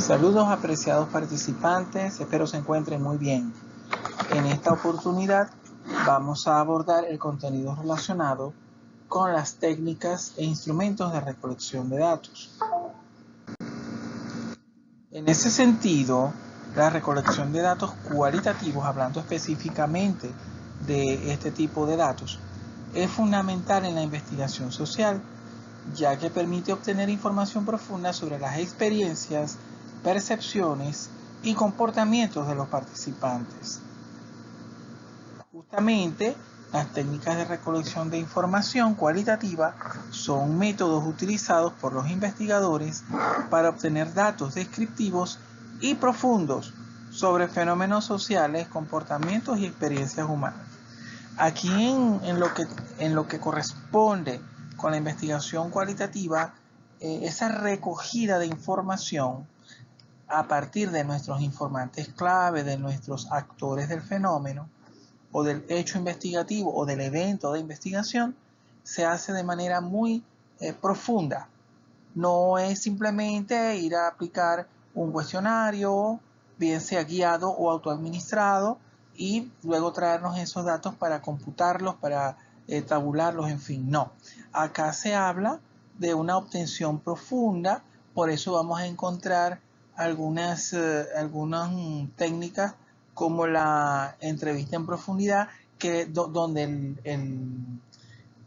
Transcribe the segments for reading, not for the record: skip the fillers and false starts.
Saludos apreciados participantes, espero se encuentren muy bien. En esta oportunidad vamos a abordar el contenido relacionado con las técnicas e instrumentos de recolección de datos. En ese sentido, la recolección de datos cualitativos, hablando específicamente de este tipo de datos, es fundamental en la investigación social, ya que permite obtener información profunda sobre las experiencias, percepciones y comportamientos de los participantes. Justamente, las técnicas de recolección de información cualitativa son métodos utilizados por los investigadores para obtener datos descriptivos y profundos sobre fenómenos sociales, comportamientos y experiencias humanas. Aquí en lo que corresponde con la investigación cualitativa, esa recogida de información a partir de nuestros informantes clave, de nuestros actores del fenómeno o del hecho investigativo o del evento de investigación, se hace de manera muy profunda. No es simplemente ir a aplicar un cuestionario, bien sea guiado o autoadministrado, y luego traernos esos datos para computarlos, para tabularlos, en fin, no. Acá se habla de una obtención profunda, por eso vamos a encontrar algunas técnicas como la entrevista en profundidad, donde el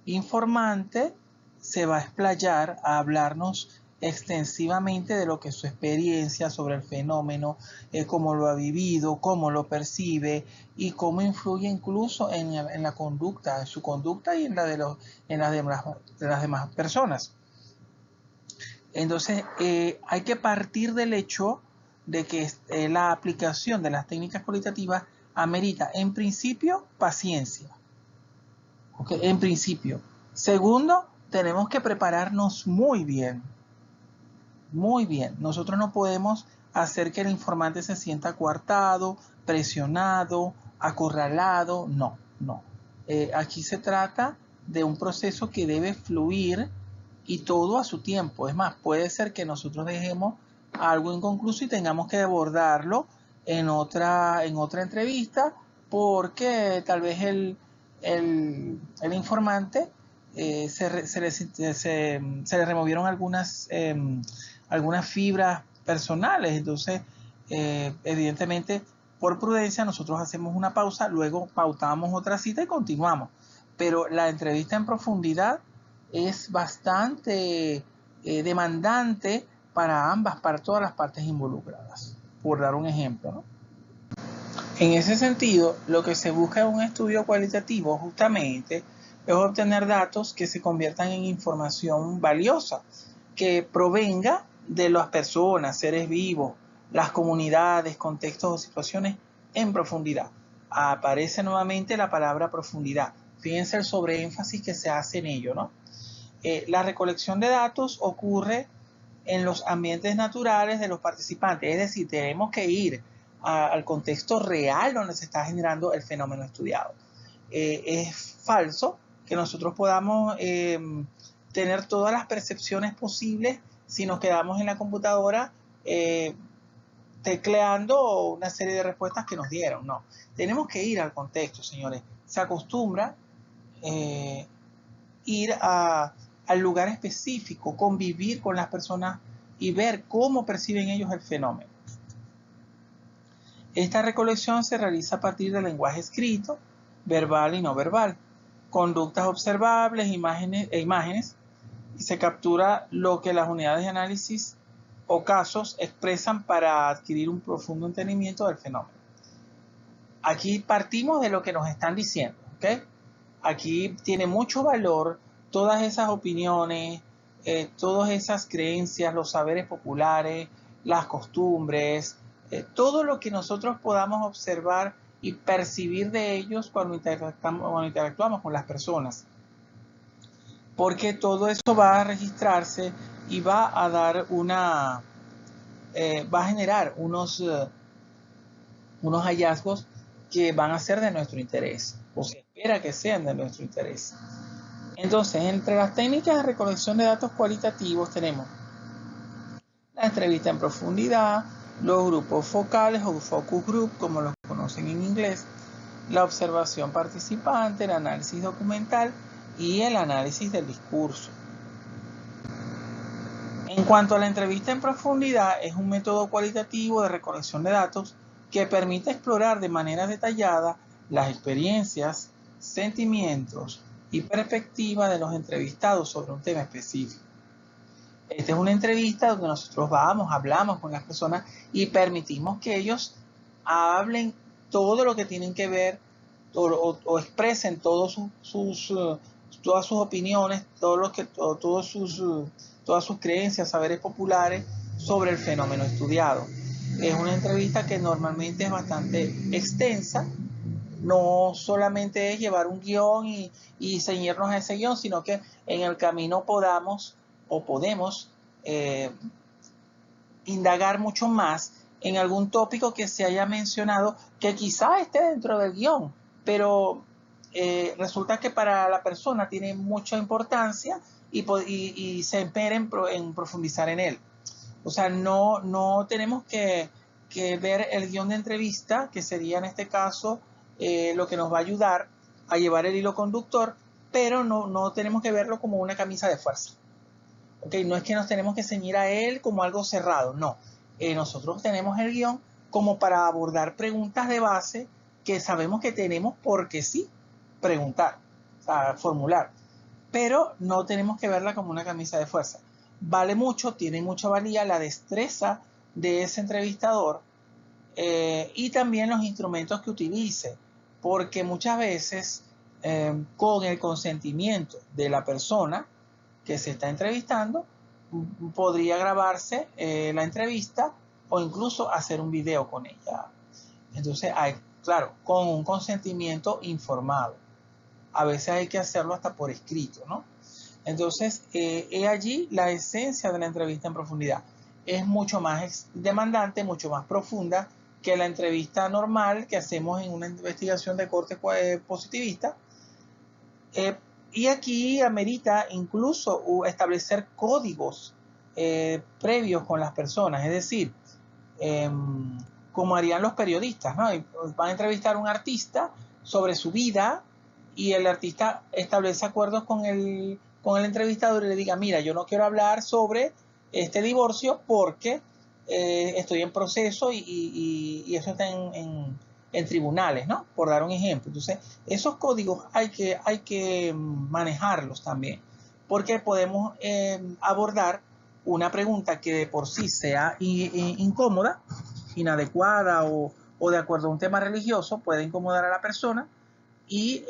informante se va a explayar a hablarnos extensivamente de lo que es su experiencia sobre el fenómeno, cómo lo ha vivido, cómo lo percibe y cómo influye incluso en la conducta, en su conducta y en la de las demás personas. Entonces, hay que partir del hecho de que la aplicación de las técnicas cualitativas amerita, en principio, paciencia. ¿Okay? En principio. Segundo, tenemos que prepararnos muy bien. Muy bien. Nosotros no podemos hacer que el informante se sienta coartado, presionado, acorralado. No, no. Aquí se trata de un proceso que debe fluir y todo a su tiempo. Es más, puede ser que nosotros dejemos algo inconcluso y tengamos que abordarlo en otra entrevista, porque tal vez el informante se le removieron algunas fibras personales. Entonces, evidentemente, por prudencia, nosotros hacemos una pausa, luego pautamos otra cita y continuamos. Pero la entrevista en profundidad es bastante demandante para todas las partes involucradas, por dar un ejemplo, ¿no? En ese sentido, lo que se busca en un estudio cualitativo justamente es obtener datos que se conviertan en información valiosa, que provenga de las personas, seres vivos, las comunidades, contextos o situaciones en profundidad. Aparece nuevamente la palabra profundidad. Fíjense el sobreénfasis que se hace en ello, ¿no? La recolección de datos ocurre en los ambientes naturales de los participantes, es decir, tenemos que ir al contexto real donde se está generando el fenómeno estudiado. Es falso que nosotros podamos tener todas las percepciones posibles si nos quedamos en la computadora tecleando una serie de respuestas que nos dieron. No, tenemos que ir al contexto, señores. Se acostumbra ir al lugar específico, convivir con las personas y ver cómo perciben ellos el fenómeno. Esta recolección se realiza a partir del lenguaje escrito, verbal y no verbal, conductas observables, imágenes, y se captura lo que las unidades de análisis o casos expresan para adquirir un profundo entendimiento del fenómeno. Aquí partimos de lo que nos están diciendo, ¿ok? Aquí tiene mucho valor todas esas opiniones, todas esas creencias, los saberes populares, las costumbres, todo lo que nosotros podamos observar y percibir de ellos cuando interactuamos con las personas. Porque todo eso va a registrarse y va a dar va a generar unos hallazgos que van a ser de nuestro interés, o se espera que sean de nuestro interés. Entonces, entre las técnicas de recolección de datos cualitativos tenemos la entrevista en profundidad, los grupos focales o focus group, como los conocen en inglés, la observación participante, el análisis documental y el análisis del discurso. En cuanto a la entrevista en profundidad, es un método cualitativo de recolección de datos que permite explorar de manera detallada las experiencias, sentimientos y perspectivas de los entrevistados sobre un tema específico. Esta es una entrevista donde nosotros hablamos con las personas y permitimos que ellos hablen todo lo que tienen que ver o expresen todas sus opiniones, todas sus creencias, saberes populares sobre el fenómeno estudiado. Es una entrevista que normalmente es bastante extensa, no solamente es llevar un guión y ceñirnos a ese guión, sino que en el camino podemos indagar mucho más en algún tópico que se haya mencionado que quizá esté dentro del guión, pero resulta que para la persona tiene mucha importancia y se espera en profundizar en él. O sea, no tenemos que ver el guión de entrevista, que sería en este caso lo que nos va a ayudar a llevar el hilo conductor, pero no tenemos que verlo como una camisa de fuerza. ¿Okay? No es que nos tenemos que ceñir a él como algo cerrado, no. Nosotros tenemos el guión como para abordar preguntas de base que sabemos que tenemos porque sí preguntar, o sea, formular. Pero no tenemos que verla como una camisa de fuerza. Vale mucho, tiene mucha valía la destreza de ese entrevistador y también los instrumentos que utilice, porque muchas veces con el consentimiento de la persona que se está entrevistando, podría grabarse la entrevista o incluso hacer un video con ella. Entonces, claro, con un consentimiento informado. A veces hay que hacerlo hasta por escrito, ¿no? Entonces, he allí la esencia de la entrevista en profundidad. Es mucho más demandante, mucho más profunda que la entrevista normal que hacemos en una investigación de corte positivista. Y aquí amerita incluso establecer códigos previos con las personas, es decir, como harían los periodistas, ¿no? Van a entrevistar a un artista sobre su vida y el artista establece acuerdos con el entrevistador y le diga, mira, yo no quiero hablar sobre este divorcio porque estoy en proceso y eso está en tribunales, ¿no? Por dar un ejemplo. Entonces, esos códigos hay que manejarlos también, porque podemos abordar una pregunta que de por sí sea incómoda, inadecuada o de acuerdo a un tema religioso, puede incomodar a la persona y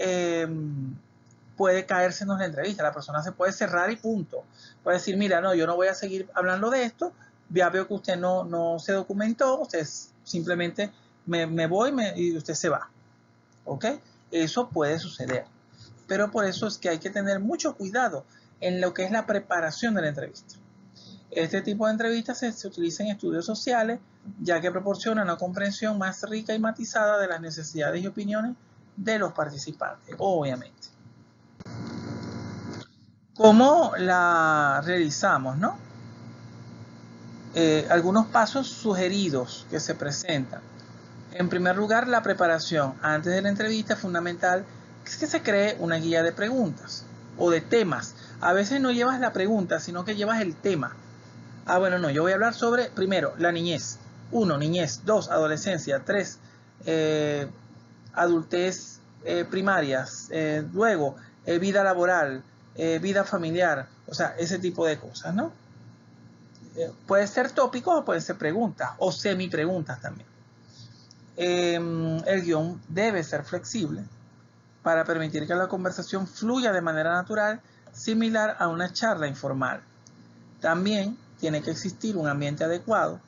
puede caerse en la entrevista. La persona se puede cerrar y punto. Puede decir, mira, no, yo no voy a seguir hablando de esto, ya veo que usted no se documentó, usted simplemente me voy y usted se va. ¿Ok? Eso puede suceder. Pero por eso es que hay que tener mucho cuidado en lo que es la preparación de la entrevista. Este tipo de entrevistas se utiliza en estudios sociales, ya que proporciona una comprensión más rica y matizada de las necesidades y opiniones de los participantes, obviamente. ¿Cómo la realizamos, no? Algunos pasos sugeridos que se presentan. En primer lugar, la preparación. Antes de la entrevista es fundamental que se cree una guía de preguntas o de temas. A veces no llevas la pregunta, sino que llevas el tema. Bueno, no, yo voy a hablar sobre, primero, la niñez. 1, niñez. 2, adolescencia. 3, adultez primarias. Luego, vida laboral, vida familiar. O sea, ese tipo de cosas, ¿no? Puede ser tópicos o pueden ser preguntas o semi-preguntas también. El guión debe ser flexible para permitir que la conversación fluya de manera natural, similar a una charla informal. También tiene que existir un ambiente adecuado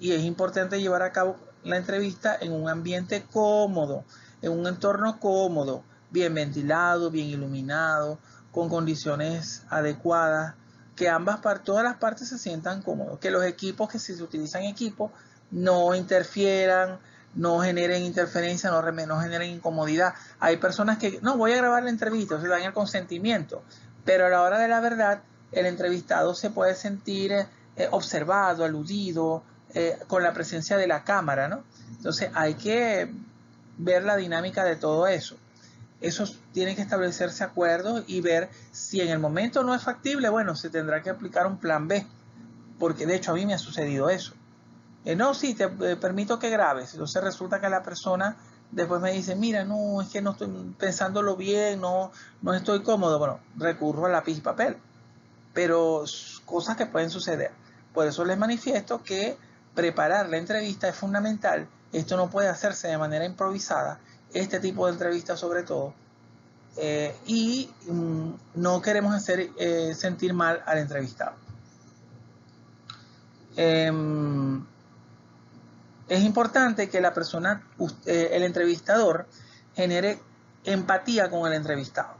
y es importante llevar a cabo la entrevista en un ambiente cómodo, en un entorno cómodo, bien ventilado, bien iluminado, con condiciones adecuadas, que todas las partes se sientan cómodos, que los equipos, que si se utilizan equipos, no interfieran, no generen interferencia, no generen incomodidad. Hay personas que, no, voy a grabar la entrevista, o sea, dan el consentimiento, pero a la hora de la verdad, el entrevistado se puede sentir observado, aludido, con la presencia de la cámara, ¿no? Entonces hay que ver la dinámica de todo eso. Eso tiene que establecerse acuerdos y ver si en el momento no es factible, bueno, se tendrá que aplicar un plan B, porque de hecho a mí me ha sucedido eso. No, sí, te permito que grabes. Entonces resulta que la persona después me dice, mira, no, es que no estoy pensándolo bien, no estoy cómodo. Bueno, recurro a lápiz y papel, pero cosas que pueden suceder. Por eso les manifiesto que preparar la entrevista es fundamental. Esto no puede hacerse de manera improvisada, este tipo de entrevistas sobre todo, y no queremos hacer sentir mal al entrevistado. Es importante que la persona, el entrevistador, genere empatía con el entrevistado,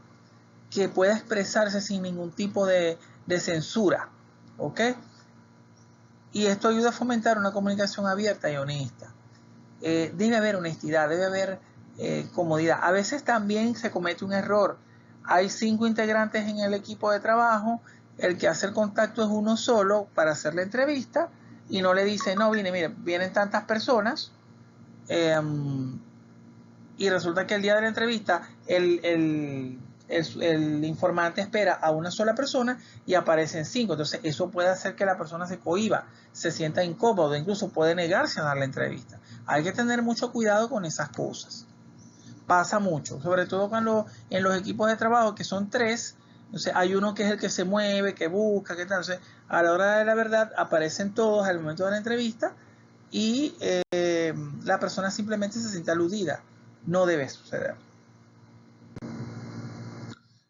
que pueda expresarse sin ningún tipo de censura, ¿ok? Y esto ayuda a fomentar una comunicación abierta y honesta. Debe haber honestidad, debe haber comodidad. A veces también se comete un error. Hay 5 integrantes en el equipo de trabajo, el que hace el contacto es uno solo para hacer la entrevista y no le dice, no, vienen tantas personas, y resulta que el día de la entrevista el informante espera a una sola persona y aparecen 5. Entonces eso puede hacer que la persona se cohíba, se sienta incómodo, incluso puede negarse a dar la entrevista. Hay que tener mucho cuidado con esas cosas. Pasa mucho, sobre todo cuando en los equipos de trabajo, que son 3, entonces hay uno que es el que se mueve, que busca, que tal. Entonces, a la hora de la verdad aparecen todos al momento de la entrevista y la persona simplemente se siente aludida. No debe suceder.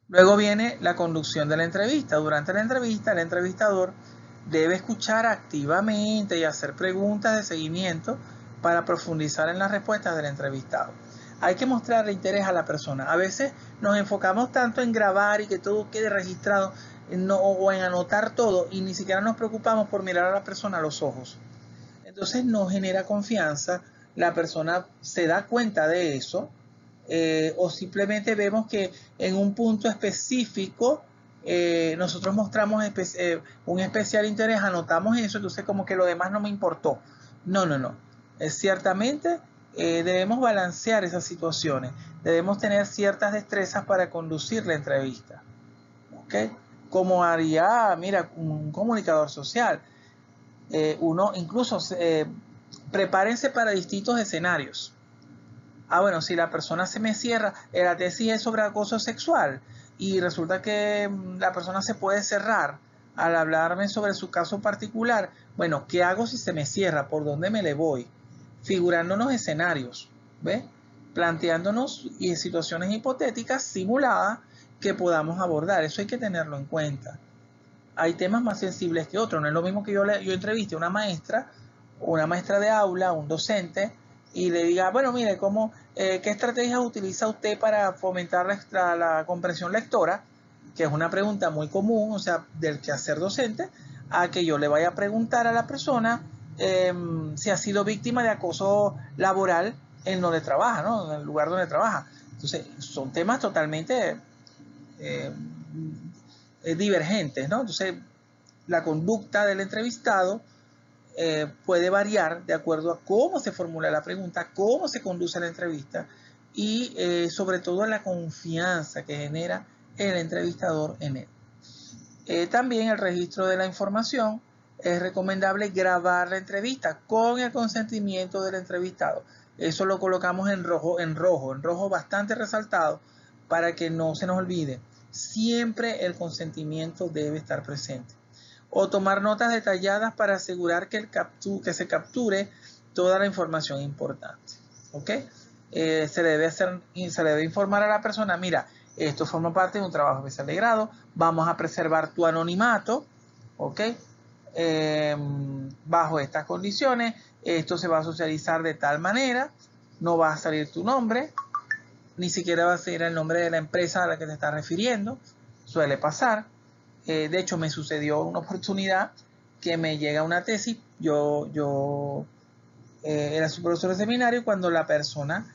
Luego viene la conducción de la entrevista. Durante la entrevista, el entrevistador debe escuchar activamente y hacer preguntas de seguimiento para profundizar en las respuestas del entrevistado. Hay que mostrarle interés a la persona. A veces nos enfocamos tanto en grabar y que todo quede registrado, o en anotar todo, y ni siquiera nos preocupamos por mirar a la persona a los ojos. Entonces no genera confianza, la persona se da cuenta de eso, o simplemente vemos que en un punto específico nosotros mostramos un especial interés, anotamos eso, entonces como que lo demás no me importó. No. Ciertamente debemos balancear esas situaciones, debemos tener ciertas destrezas para conducir la entrevista, ¿ok? Como haría, mira, un comunicador social. Uno incluso prepárense para distintos escenarios. Bueno, si la persona se me cierra, la tesis es sobre acoso sexual y resulta que la persona se puede cerrar al hablarme sobre su caso particular. Bueno, ¿qué hago si se me cierra? ¿Por dónde me le voy? Figurándonos escenarios, ¿ves? Planteándonos situaciones hipotéticas simuladas que podamos abordar. Eso hay que tenerlo en cuenta. Hay temas más sensibles que otros. No es lo mismo que yo entreviste a una maestra de aula, un docente, y le diga, bueno, mire, ¿qué estrategias utiliza usted para fomentar la comprensión lectora? Que es una pregunta muy común, o sea, del quehacer docente, a que yo le vaya a preguntar a la persona si ha sido víctima de acoso laboral en donde trabaja, ¿no? En el lugar donde trabaja. Entonces, son temas totalmente divergentes, ¿no? Entonces, la conducta del entrevistado puede variar de acuerdo a cómo se formula la pregunta, cómo se conduce la entrevista y sobre todo la confianza que genera el entrevistador en él. También el registro de la información. Es recomendable grabar la entrevista con el consentimiento del entrevistado. Eso lo colocamos en rojo bastante resaltado para que no se nos olvide. Siempre el consentimiento debe estar presente. O tomar notas detalladas para asegurar que se capture toda la información importante. ¿Ok? Se le debe informar a la persona, mira, esto forma parte de un trabajo especial de grado, vamos a preservar tu anonimato, ¿ok? Bajo estas condiciones, esto se va a socializar de tal manera, no va a salir tu nombre, ni siquiera va a salir el nombre de la empresa a la que te estás refiriendo, suele pasar. De hecho, me sucedió una oportunidad que me llega una tesis, yo era su profesor de seminario, cuando la persona,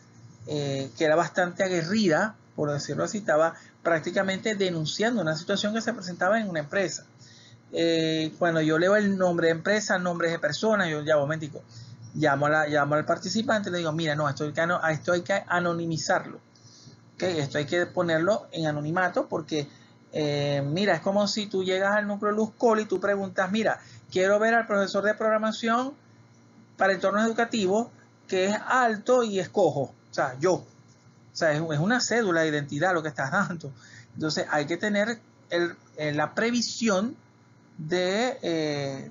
que era bastante aguerrida, por decirlo así, estaba prácticamente denunciando una situación que se presentaba en una empresa. cuando yo leo el nombre de empresa, nombres de personas, yo ya, momentico, llamo al participante y le digo, mira, no, esto hay que anonimizarlo. ¿Okay? Esto hay que ponerlo en anonimato porque, mira, es como si tú llegas al núcleo Luz Col y tú preguntas, mira, quiero ver al profesor de programación para entornos educativos que es alto y es cojo. O sea, yo. O sea, es una cédula de identidad lo que estás dando. Entonces, hay que tener la previsión de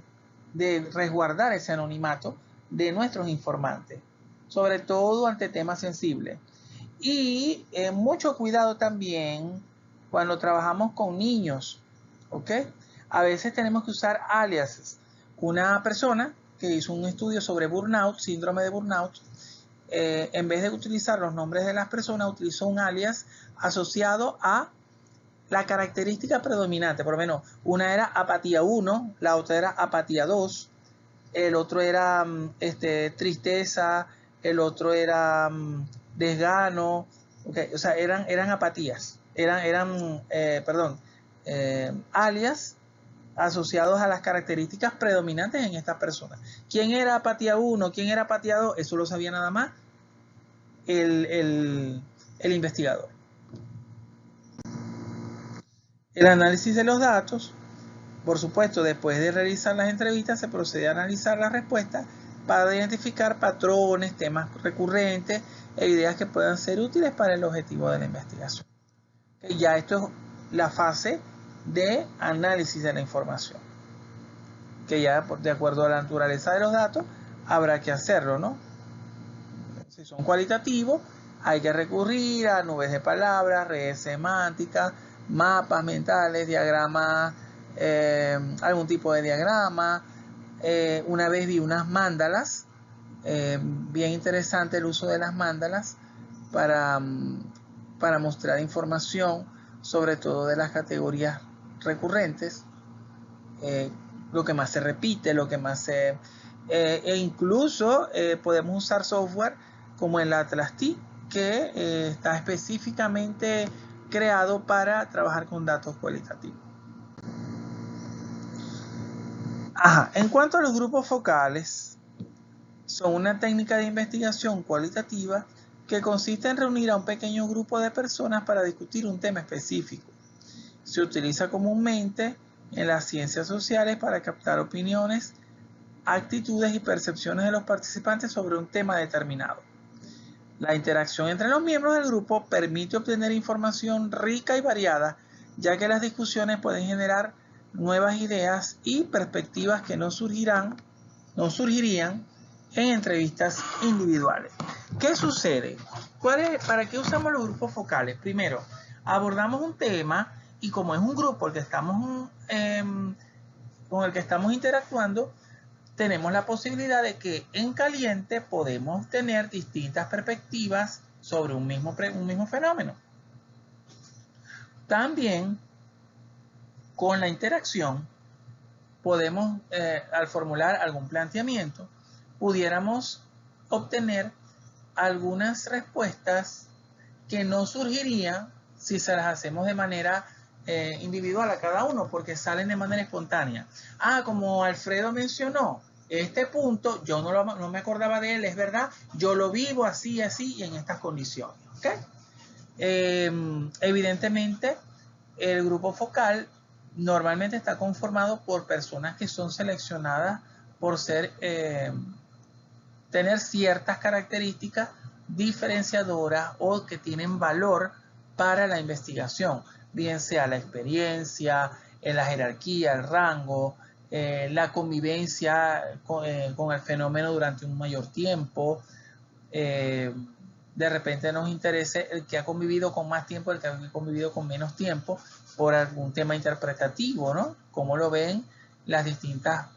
resguardar ese anonimato de nuestros informantes, sobre todo ante temas sensibles. Y mucho cuidado también cuando trabajamos con niños, ¿ok? A veces tenemos que usar aliases. Una persona que hizo un estudio sobre burnout, síndrome de burnout, en vez de utilizar los nombres de las personas, utilizó un alias asociado a la característica predominante. Por lo menos, una era apatía 1, la otra era apatía 2, el otro era tristeza, el otro era desgano, okay, o sea, eran apatías, alias asociados a las características predominantes en estas personas. ¿Quién era apatía 1? ¿Quién era apatía 2? Eso lo sabía nada más el investigador. El análisis de los datos, por supuesto, después de realizar las entrevistas, se procede a analizar las respuestas para identificar patrones, temas recurrentes e ideas que puedan ser útiles para el objetivo de la investigación. Ya esto es la fase de análisis de la información, que ya de acuerdo a la naturaleza de los datos habrá que hacerlo, ¿no? Si son cualitativos, hay que recurrir a nubes de palabras, redes semánticas, mapas mentales, diagramas, algún tipo de diagrama. Una vez vi unas mandalas, bien interesante el uso de las mandalas para mostrar información, sobre todo de las categorías recurrentes, lo que más se repite, lo que más se... e incluso podemos usar software como el Atlas T, que está específicamente creado para trabajar con datos cualitativos. En cuanto a los grupos focales, son una técnica de investigación cualitativa que consiste en reunir a un pequeño grupo de personas para discutir un tema específico. Se utiliza comúnmente en las ciencias sociales para captar opiniones, actitudes y percepciones de los participantes sobre un tema determinado. La interacción entre los miembros del grupo permite obtener información rica y variada, ya que las discusiones pueden generar nuevas ideas y perspectivas que no surgirían en entrevistas individuales. ¿Qué sucede? ¿Para qué usamos los grupos focales? Primero, abordamos un tema y como es un grupo con el que estamos interactuando, tenemos la posibilidad de que en caliente podemos tener distintas perspectivas sobre un mismo fenómeno. También, con la interacción, podemos, al formular algún planteamiento, pudiéramos obtener algunas respuestas que no surgirían si se las hacemos de manera individual a cada uno, porque salen de manera espontánea. Como Alfredo mencionó, este punto yo no me acordaba de él, es verdad, yo lo vivo así y en estas condiciones. ¿Okay? Evidentemente, el grupo focal normalmente está conformado por personas que son seleccionadas por tener ciertas características diferenciadoras o que tienen valor para la investigación, bien sea la experiencia, la jerarquía, el rango, la convivencia con el fenómeno durante un mayor tiempo. De repente nos interese el que ha convivido con más tiempo, el que ha convivido con menos tiempo, por algún tema interpretativo, ¿no? Cómo lo ven las distintas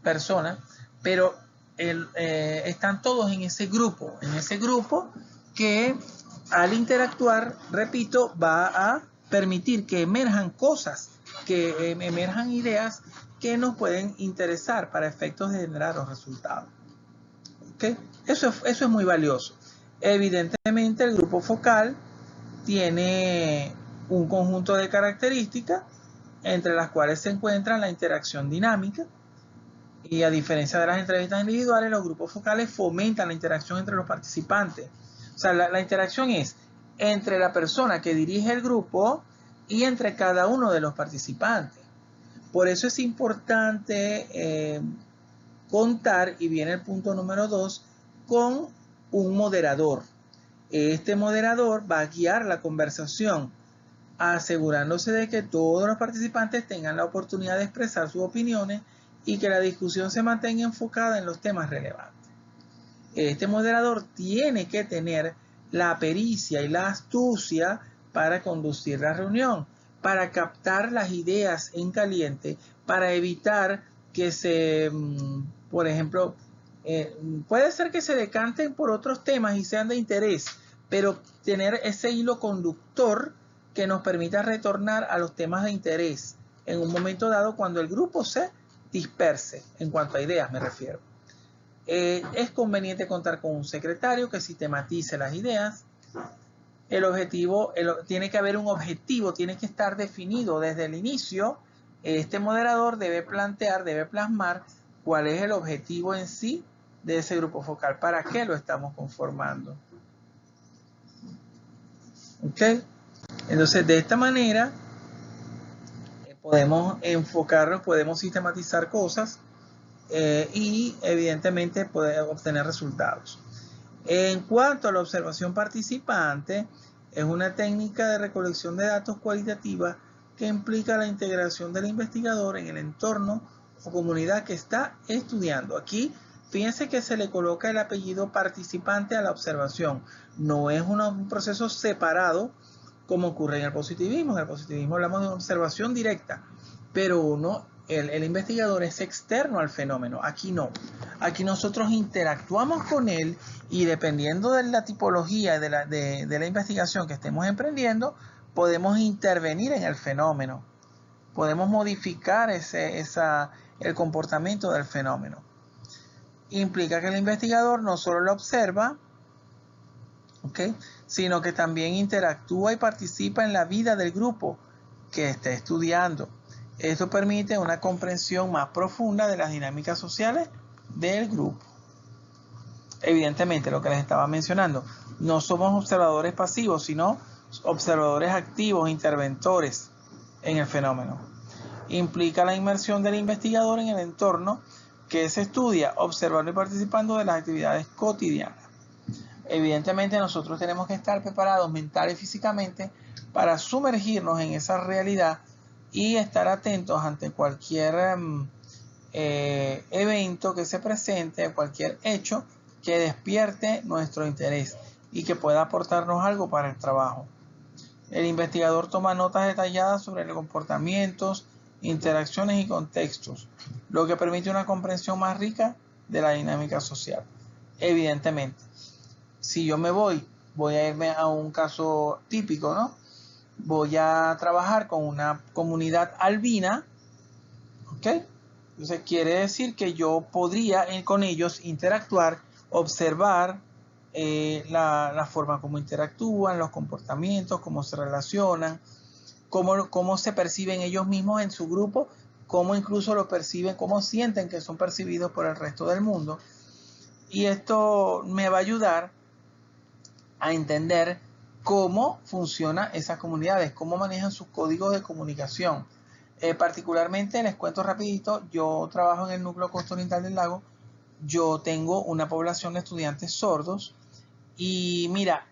personas, pero están todos en ese grupo que al interactuar, repito, va a permitir que emerjan cosas, que emerjan ideas que nos pueden interesar para efectos de generar los resultados. ¿Okay? Eso es muy valioso. Evidentemente, el grupo focal tiene un conjunto de características entre las cuales se encuentra la interacción dinámica. Y a diferencia de las entrevistas individuales, los grupos focales fomentan la interacción entre los participantes. O sea, la interacción es entre la persona que dirige el grupo y entre cada uno de los participantes. Por eso es importante contar, y viene el punto número 2, con un moderador. Este moderador va a guiar la conversación, asegurándose de que todos los participantes tengan la oportunidad de expresar sus opiniones y que la discusión se mantenga enfocada en los temas relevantes. Este moderador tiene que tener la pericia y la astucia para conducir la reunión, para captar las ideas en caliente, para evitar que por ejemplo, puede ser que se decanten por otros temas y sean de interés, pero tener ese hilo conductor que nos permita retornar a los temas de interés en un momento dado cuando el grupo se disperse, en cuanto a ideas me refiero. Es conveniente contar con un secretario que sistematice las ideas. El objetivo, tiene que haber un objetivo, tiene que estar definido desde el inicio. Este moderador debe plantear, debe plasmar cuál es el objetivo en sí de ese grupo focal, para qué lo estamos conformando. ¿Ok? Entonces, de esta manera podemos enfocarnos, podemos sistematizar cosas y evidentemente poder obtener resultados. En cuanto a la observación participante, es una técnica de recolección de datos cualitativa que implica la integración del investigador en el entorno o comunidad que está estudiando. Aquí, fíjense que se le coloca el apellido participante a la observación. No es un proceso separado como ocurre en el positivismo. En el positivismo hablamos de una observación directa, pero el investigador es externo al fenómeno. Aquí no. Aquí nosotros interactuamos con él y dependiendo de la tipología de la investigación que estemos emprendiendo, podemos intervenir en el fenómeno. Podemos modificar el comportamiento del fenómeno. Implica que el investigador no solo lo observa, sino que también interactúa y participa en la vida del grupo que esté estudiando. Esto permite una comprensión más profunda de las dinámicas sociales del grupo. Evidentemente, lo que les estaba mencionando, no somos observadores pasivos, sino observadores activos, interventores en el fenómeno. Implica la inmersión del investigador en el entorno que se estudia, observando y participando de las actividades cotidianas. Evidentemente, nosotros tenemos que estar preparados mental y físicamente para sumergirnos en esa realidad y estar atentos ante cualquier evento que se presente, cualquier hecho que despierte nuestro interés y que pueda aportarnos algo para el trabajo. El investigador toma notas detalladas sobre los comportamientos, interacciones y contextos, lo que permite una comprensión más rica de la dinámica social. Evidentemente, si yo voy a irme a un caso típico, ¿no? Voy a trabajar con una comunidad albina, ¿ok? Entonces quiere decir que yo podría con ellos interactuar, observar la forma como interactúan, los comportamientos, cómo se relacionan, cómo se perciben ellos mismos en su grupo, cómo incluso lo perciben, cómo sienten que son percibidos por el resto del mundo. Y esto me va a ayudar a entender cómo funcionan esas comunidades, cómo manejan sus códigos de comunicación. Particularmente, les cuento rapidito, yo trabajo en el núcleo costa oriental del lago, yo tengo una población de estudiantes sordos y mira,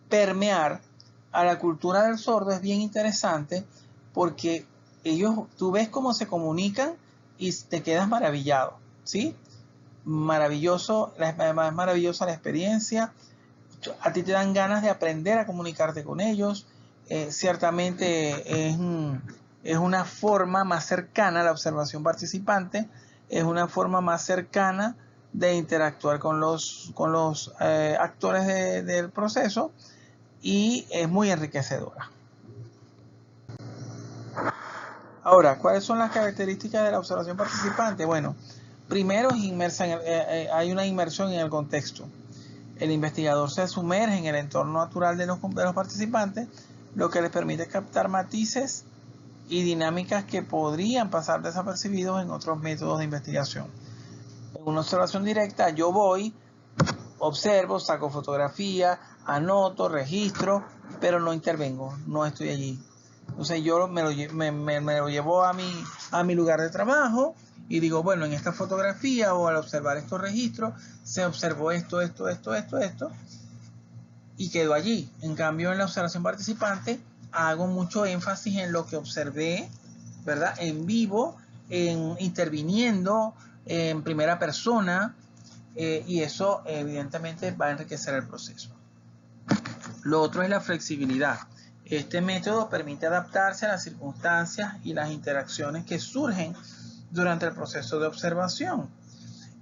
permear a la cultura del sordo es bien interesante porque tú ves cómo se comunican y te quedas maravillado, ¿sí? Maravilloso, es maravillosa la experiencia. A ti te dan ganas de aprender a comunicarte con ellos. Ciertamente es una forma más cercana a la observación participante, es una forma más cercana de interactuar con los actores del proceso y es muy enriquecedora. Ahora, ¿cuáles son las características de la observación participante? Bueno, primero hay una inmersión en el contexto. El investigador se sumerge en el entorno natural de los participantes lo que les permite captar matices y dinámicas que podrían pasar desapercibidos en otros métodos de investigación. En una observación directa yo voy, observo, saco fotografía, anoto, registro, pero no intervengo, no estoy allí. Entonces yo me lo llevo a mi lugar de trabajo y digo, bueno, en esta fotografía o al observar estos registros se observó esto, y quedo allí. En cambio, en la observación participante hago mucho énfasis en lo que observé, ¿verdad? En vivo, interviniendo en primera persona, y eso evidentemente va a enriquecer el proceso. Lo otro es la flexibilidad. Este método permite adaptarse a las circunstancias y las interacciones que surgen durante el proceso de observación.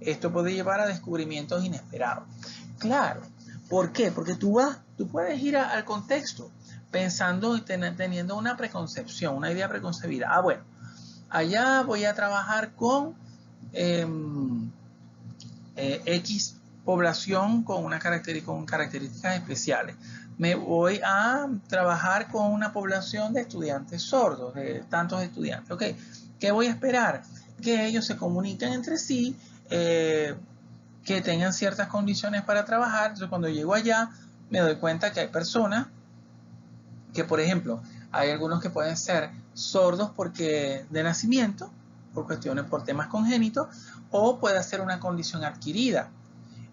Esto puede llevar a descubrimientos inesperados. Claro, ¿por qué? Porque tú puedes ir al contexto pensando y teniendo una preconcepción, una idea preconcebida. Ah, bueno, allá voy a trabajar con X población con características especiales. Me voy a trabajar con una población de estudiantes sordos, de tantos estudiantes. ¿Ok? ¿Qué voy a esperar? Que ellos se comuniquen entre sí, que tengan ciertas condiciones para trabajar. Entonces, cuando llego allá, me doy cuenta que hay personas que, por ejemplo, hay algunos que pueden ser sordos porque de nacimiento, por temas congénitos, o puede ser una condición adquirida.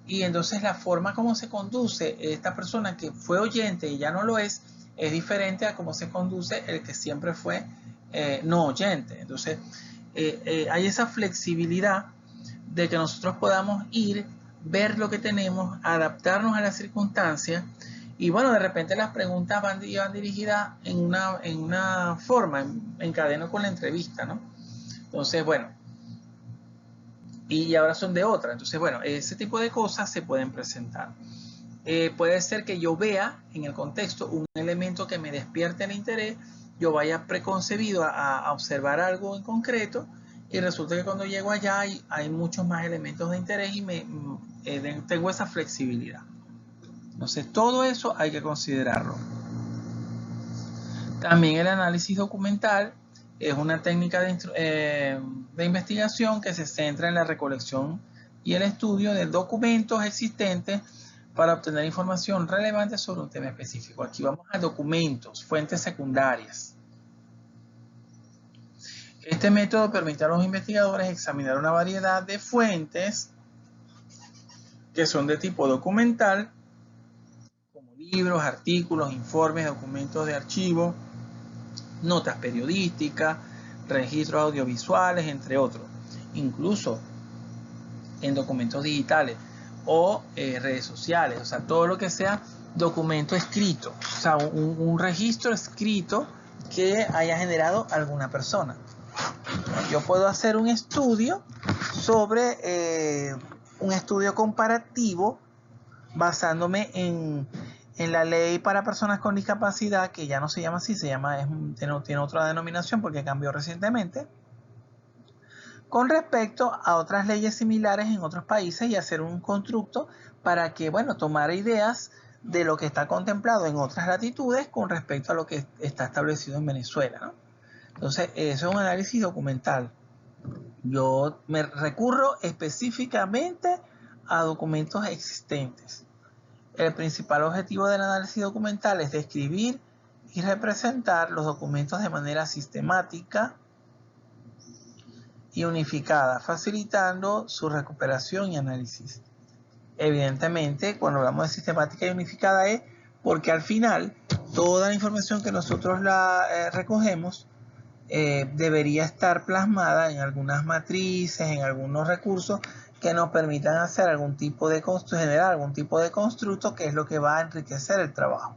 Y entonces la forma como se conduce esta persona que fue oyente y ya no lo es diferente a cómo se conduce el que siempre fue no oyente. Entonces hay esa flexibilidad de que nosotros podamos ir, ver lo que tenemos, adaptarnos a las circunstancias. Y bueno, de repente las preguntas van dirigidas en una forma, en cadena con la entrevista, ¿no? Entonces, bueno, y ahora son de otra. Entonces, bueno, ese tipo de cosas se pueden presentar. Puede ser que yo vea en el contexto un elemento que me despierte el interés, yo vaya preconcebido a observar algo en concreto, y resulta que cuando llego allá hay muchos más elementos de interés y tengo esa flexibilidad. Entonces, todo eso hay que considerarlo. También el análisis documental es una técnica de investigación que se centra en la recolección y el estudio de documentos existentes para obtener información relevante sobre un tema específico. Aquí vamos a documentos, fuentes secundarias. Este método permite a los investigadores examinar una variedad de fuentes que son de tipo documental, como libros, artículos, informes, documentos de archivo, notas periodísticas, registros audiovisuales, entre otros, incluso en documentos digitales o redes sociales, o sea, todo lo que sea documento escrito, o sea, un registro escrito que haya generado alguna persona. Yo puedo hacer un estudio sobre un estudio comparativo basándome en la ley para personas con discapacidad, que ya no se llama así, tiene otra denominación porque cambió recientemente, con respecto a otras leyes similares en otros países y hacer un constructo para que, bueno, tomar ideas de lo que está contemplado en otras latitudes con respecto a lo que está establecido en Venezuela, ¿no? Entonces, eso es un análisis documental. Yo me recurro específicamente a documentos existentes. El principal objetivo del análisis documental es describir y representar los documentos de manera sistemática y unificada, facilitando su recuperación y análisis. Evidentemente, cuando hablamos de sistemática y unificada es porque al final toda la información que nosotros recogemos debería estar plasmada en algunas matrices, en algunos recursos que nos permitan hacer algún tipo de generar algún tipo de constructo, que es lo que va a enriquecer el trabajo.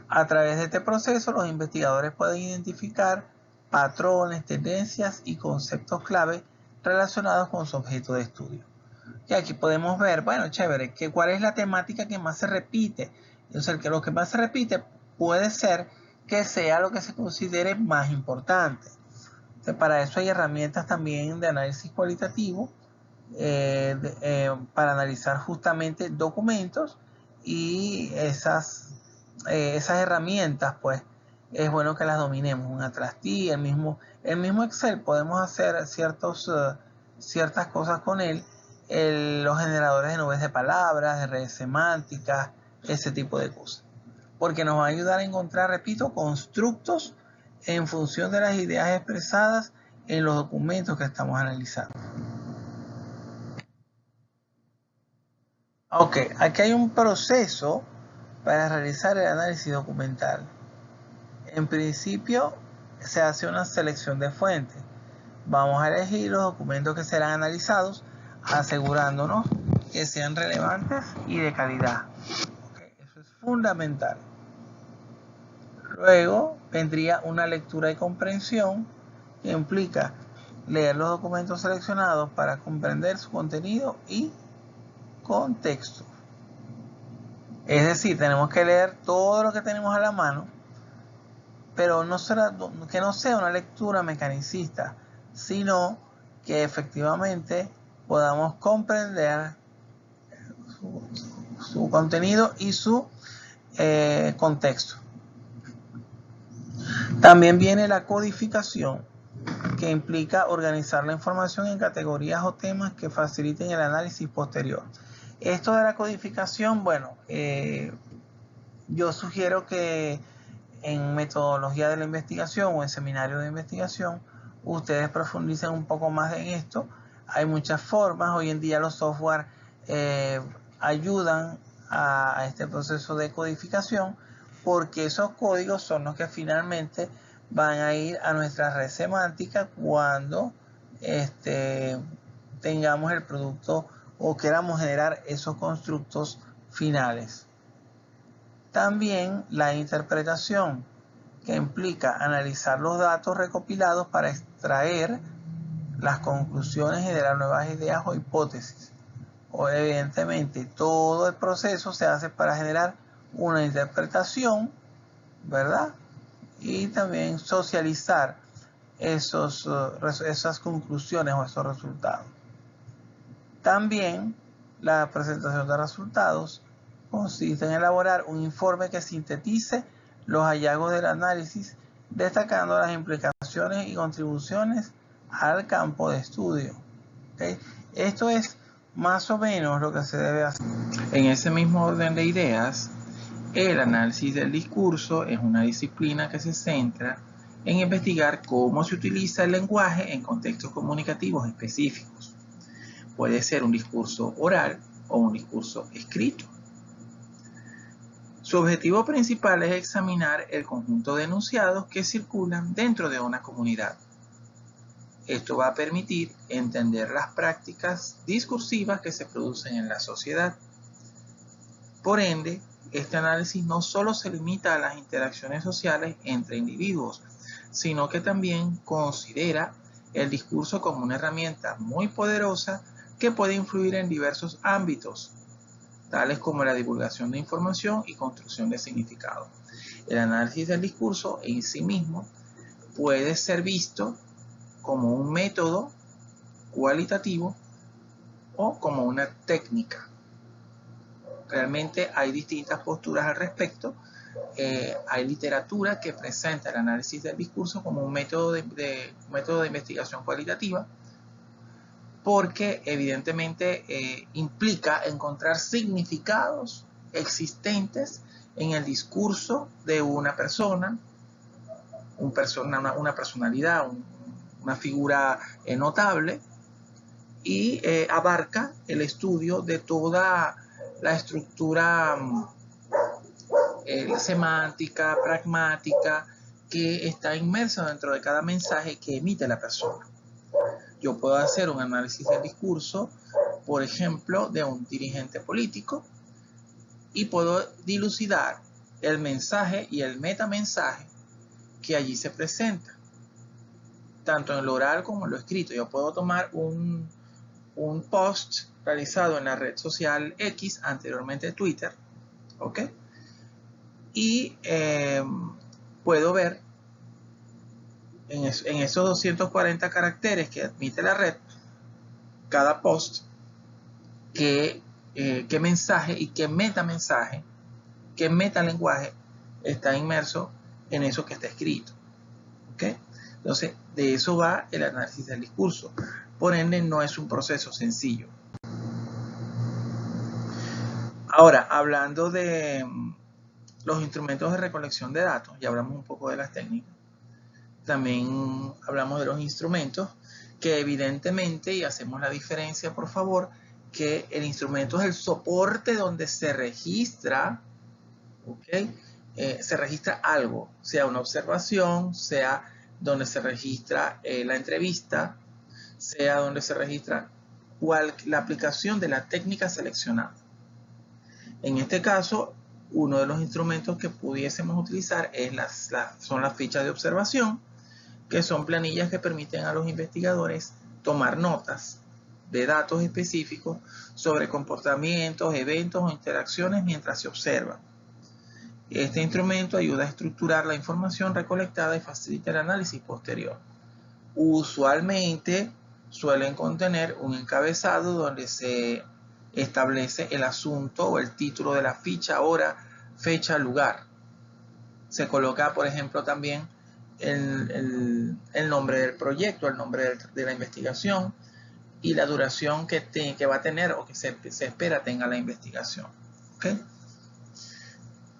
A través de este proceso, los investigadores pueden identificar patrones, tendencias y conceptos clave relacionados con su objeto de estudio. Y aquí podemos ver, bueno, chévere, cuál es la temática que más se repite. Entonces, lo que más se repite puede ser que sea lo que se considere más importante. Entonces, para eso hay herramientas también de análisis cualitativo para analizar justamente documentos y esas herramientas, pues es bueno que las dominemos. Un Atlas T, el mismo Excel, podemos hacer ciertas cosas con él. Los generadores de nubes de palabras, de redes semánticas, ese tipo de cosas. Porque nos va a ayudar a encontrar, repito, constructos en función de las ideas expresadas en los documentos que estamos analizando. Ok, aquí hay un proceso para realizar el análisis documental. En principio, se hace una selección de fuentes. Vamos a elegir los documentos que serán analizados, asegurándonos que sean relevantes y de calidad. Okay, eso es fundamental. Luego vendría una lectura y comprensión, que implica leer los documentos seleccionados para comprender su contenido y contexto. Es decir, tenemos que leer todo lo que tenemos a la mano, pero que no sea una lectura mecanicista, sino que efectivamente podamos comprender su contenido y su contexto. También viene la codificación, que implica organizar la información en categorías o temas que faciliten el análisis posterior. Esto de la codificación, bueno, yo sugiero que en metodología de la investigación o en seminario de investigación ustedes profundicen un poco más en esto. Hay muchas formas, hoy en día los software ayudan a este proceso de codificación, porque esos códigos son los que finalmente van a ir a nuestra red semántica cuando tengamos el producto o queramos generar esos constructos finales. También la interpretación, que implica analizar los datos recopilados para extraer las conclusiones y de las nuevas ideas o hipótesis. O evidentemente todo el proceso se hace para generar una interpretación, ¿verdad? Y también socializar esas conclusiones o esos resultados. También la presentación de resultados consiste en elaborar un informe que sintetice los hallazgos del análisis, destacando las implicaciones y contribuciones al campo de estudio. ¿Okay? Esto es más o menos lo que se debe hacer. En ese mismo orden de ideas, el análisis del discurso es una disciplina que se centra en investigar cómo se utiliza el lenguaje en contextos comunicativos específicos. Puede ser un discurso oral o un discurso escrito. Su objetivo principal es examinar el conjunto de enunciados que circulan dentro de una comunidad. Esto va a permitir entender las prácticas discursivas que se producen en la sociedad. Por ende, este análisis no solo se limita a las interacciones sociales entre individuos, sino que también considera el discurso como una herramienta muy poderosa que puede influir en diversos ámbitos, tales como la divulgación de información y construcción de significado. El análisis del discurso en sí mismo puede ser visto como un método cualitativo o como una técnica. Realmente hay distintas posturas al respecto. Hay literatura que presenta el análisis del discurso como un método de investigación cualitativa, porque evidentemente implica encontrar significados existentes en el discurso de una persona, una personalidad, una figura notable, y abarca el estudio de toda la estructura semántica, pragmática, que está inmersa dentro de cada mensaje que emite la persona. Yo puedo hacer un análisis del discurso, por ejemplo, de un dirigente político, y puedo dilucidar el mensaje y el metamensaje que allí se presenta, tanto en lo oral como en lo escrito. Yo puedo tomar un post realizado en la red social X, anteriormente Twitter, ¿ok? Y puedo ver en esos 240 caracteres que admite la red, cada post, qué mensaje y qué metamensaje, qué metalenguaje está inmerso en eso que está escrito. ¿Okay? Entonces, de eso va el análisis del discurso. Por ende, no es un proceso sencillo. Ahora, hablando de los instrumentos de recolección de datos, ya hablamos un poco de las técnicas. También hablamos de los instrumentos, que evidentemente, y hacemos la diferencia, por favor, que el instrumento es el soporte donde se registra, ¿okay? Se registra algo, sea una observación, sea donde se registra la entrevista, sea donde se registra la aplicación de la técnica seleccionada. En este caso, uno de los instrumentos que pudiésemos utilizar son las fichas de observación, que son planillas que permiten a los investigadores tomar notas de datos específicos sobre comportamientos, eventos o interacciones mientras se observa. Este instrumento ayuda a estructurar la información recolectada y facilita el análisis posterior. Usualmente suelen contener un encabezado donde se establece el asunto o el título de la ficha, hora, fecha, lugar. Se coloca, por ejemplo, también el nombre del proyecto, el nombre de la investigación y la duración que va a tener o que se espera tenga la investigación. ¿Okay?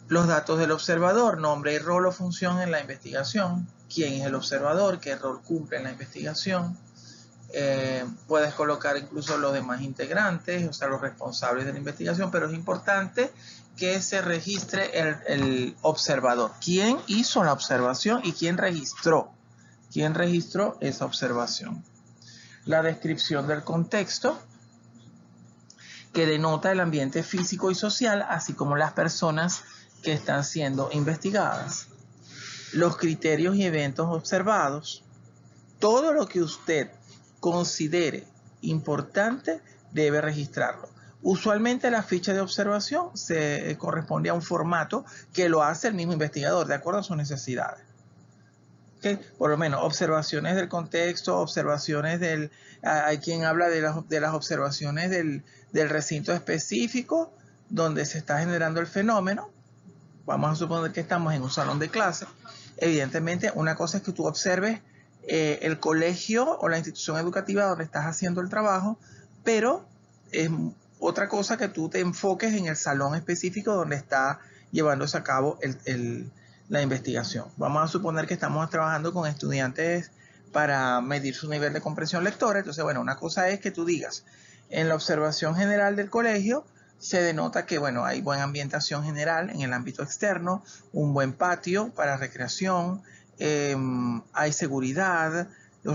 Los datos del observador, nombre y rol o función en la investigación, quién es el observador, qué rol cumple en la investigación. Puedes colocar incluso los demás integrantes, o sea, los responsables de la investigación, pero es importante que se registre el observador. ¿Quién hizo la observación y quién registró? ¿Quién registró esa observación? La descripción del contexto, que denota el ambiente físico y social, así como las personas que están siendo investigadas. Los criterios y eventos observados. Todo lo que usted considere importante debe registrarlo. Usualmente la ficha de observación se corresponde a un formato que lo hace el mismo investigador de acuerdo a sus necesidades. ¿Okay? Por lo menos observaciones del contexto, observaciones hay quien habla de las observaciones del recinto específico donde se está generando el fenómeno. Vamos a suponer que estamos en un salón de clase. Evidentemente, una cosa es que tú observes el colegio o la institución educativa donde estás haciendo el trabajo, pero es otra cosa que tú te enfoques en el salón específico donde está llevándose a cabo la investigación. Vamos a suponer que estamos trabajando con estudiantes para medir su nivel de comprensión lectora. Entonces, bueno, una cosa es que tú digas, en la observación general del colegio se denota que, bueno, hay buena ambientación general en el ámbito externo, un buen patio para recreación, hay seguridad,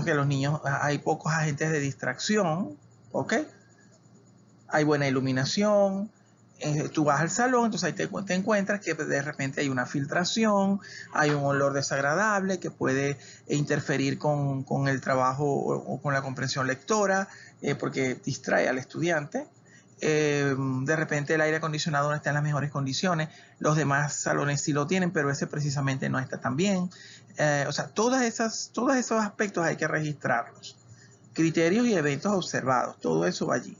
que los niños, hay pocos agentes de distracción, ¿ok? Hay buena iluminación. Tú vas al salón, entonces ahí te encuentras que de repente hay una filtración, hay un olor desagradable que puede interferir con el trabajo o con la comprensión lectora, porque distrae al estudiante. De repente el aire acondicionado no está en las mejores condiciones, los demás salones sí lo tienen, pero ese precisamente no está tan bien. O sea, todos esos aspectos hay que registrarlos. Criterios y eventos observados, todo eso va allí.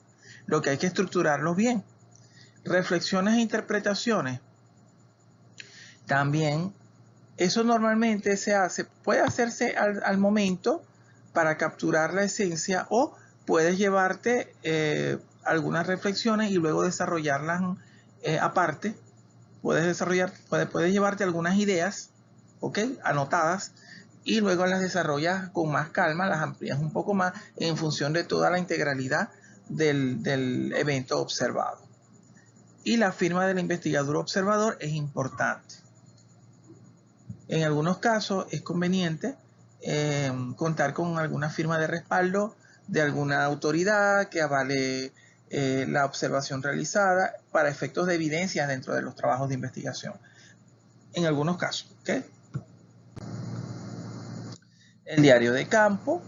Lo que hay que estructurarlos bien. Reflexiones e interpretaciones. También, eso normalmente puede hacerse al momento para capturar la esencia, o puedes llevarte algunas reflexiones y luego desarrollarlas aparte. Puedes llevarte algunas ideas, ¿ok? Anotadas, y luego las desarrollas con más calma, las amplías un poco más en función de toda la integralidad del evento observado. Y la firma del investigador observador es importante. En algunos casos es conveniente contar con alguna firma de respaldo de alguna autoridad que avale la observación realizada para efectos de evidencia dentro de los trabajos de investigación. En algunos casos, ¿ok? El diario de campo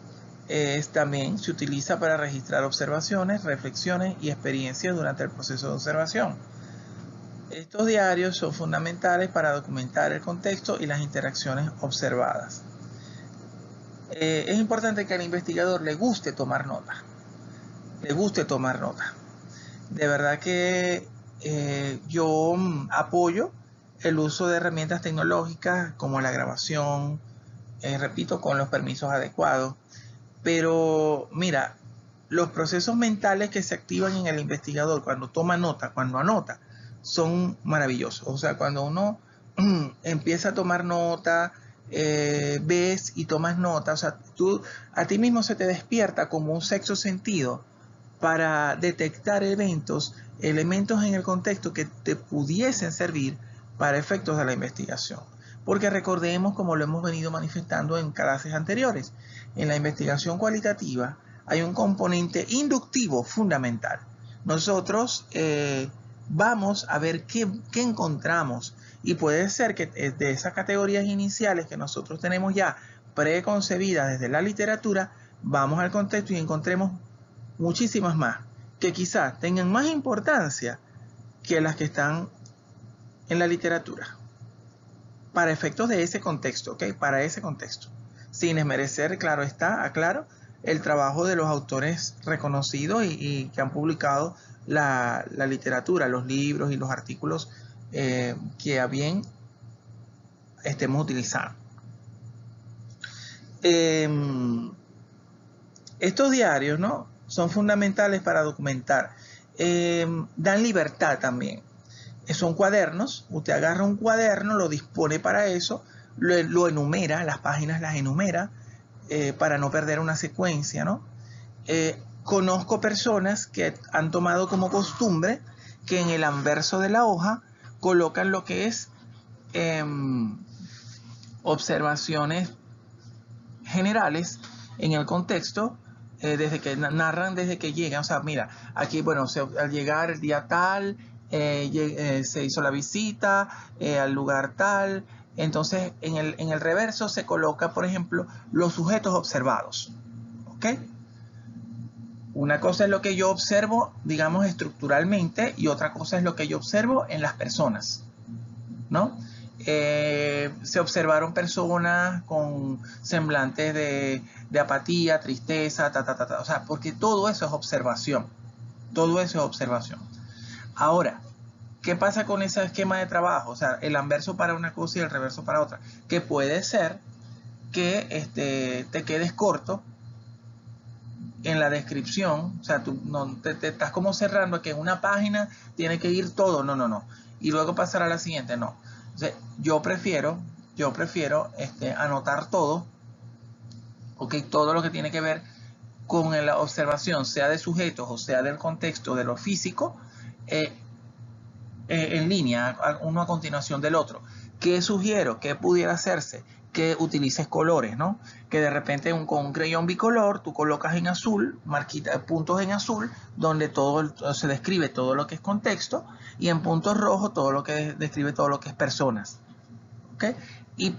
también se utiliza para registrar observaciones, reflexiones y experiencias durante el proceso de observación. Estos diarios son fundamentales para documentar el contexto y las interacciones observadas. Es importante que al investigador le guste tomar nota. De verdad que yo apoyo el uso de herramientas tecnológicas como la grabación, repito, con los permisos adecuados. Pero mira, los procesos mentales que se activan en el investigador cuando toma nota, cuando anota, son maravillosos. O sea, cuando uno empieza a tomar nota, ves y tomas nota, o sea, a ti mismo se te despierta como un sexto sentido para detectar elementos en el contexto que te pudiesen servir para efectos de la investigación. Porque recordemos, como lo hemos venido manifestando en clases anteriores, en la investigación cualitativa hay un componente inductivo fundamental. Nosotros vamos a ver qué encontramos, y puede ser que de esas categorías iniciales que nosotros tenemos ya preconcebidas desde la literatura, vamos al contexto y encontremos muchísimas más que quizás tengan más importancia que las que están en la literatura para efectos de ese contexto, ¿ok? Para ese contexto, sin desmerecer, claro está, aclaro, el trabajo de los autores reconocidos y que han publicado la literatura, los libros y los artículos que a bien estemos utilizando. Estos diarios, ¿no?, son fundamentales para documentar. Dan libertad también. Son cuadernos. Usted agarra un cuaderno, lo dispone para eso, lo enumera, las páginas las enumera para no perder una secuencia, ¿no? Conozco personas que han tomado como costumbre que en el anverso de la hoja colocan lo que es observaciones generales en el contexto, desde que narran desde que llegan. O sea, mira, aquí, bueno, al llegar el día tal, se hizo la visita al lugar tal. Entonces en el reverso se coloca, por ejemplo, los sujetos observados, ¿ok? Una cosa es lo que yo observo, digamos, estructuralmente, y otra cosa es lo que yo observo en las personas, ¿no? Se observaron personas con semblantes de apatía, tristeza, o sea, porque todo eso es observación. Todo eso es observación. Ahora, ¿qué pasa con ese esquema de trabajo? O sea, el anverso para una cosa y el reverso para otra. Que puede ser que te quedes corto en la descripción. O sea, tú no, te estás como cerrando que en una página tiene que ir todo. No. Y luego pasar a la siguiente. No. Entonces, yo prefiero anotar todo. Ok, todo lo que tiene que ver con la observación, sea de sujetos o sea del contexto de lo físico, en línea, uno a continuación del otro. ¿Qué sugiero? ¿Qué pudiera hacerse? Que utilices colores, ¿no? Que de repente con un crayón bicolor tú colocas en azul, puntos en azul, donde todo se describe todo lo que es contexto, y en puntos rojos todo lo que describe todo lo que es personas. ¿Ok?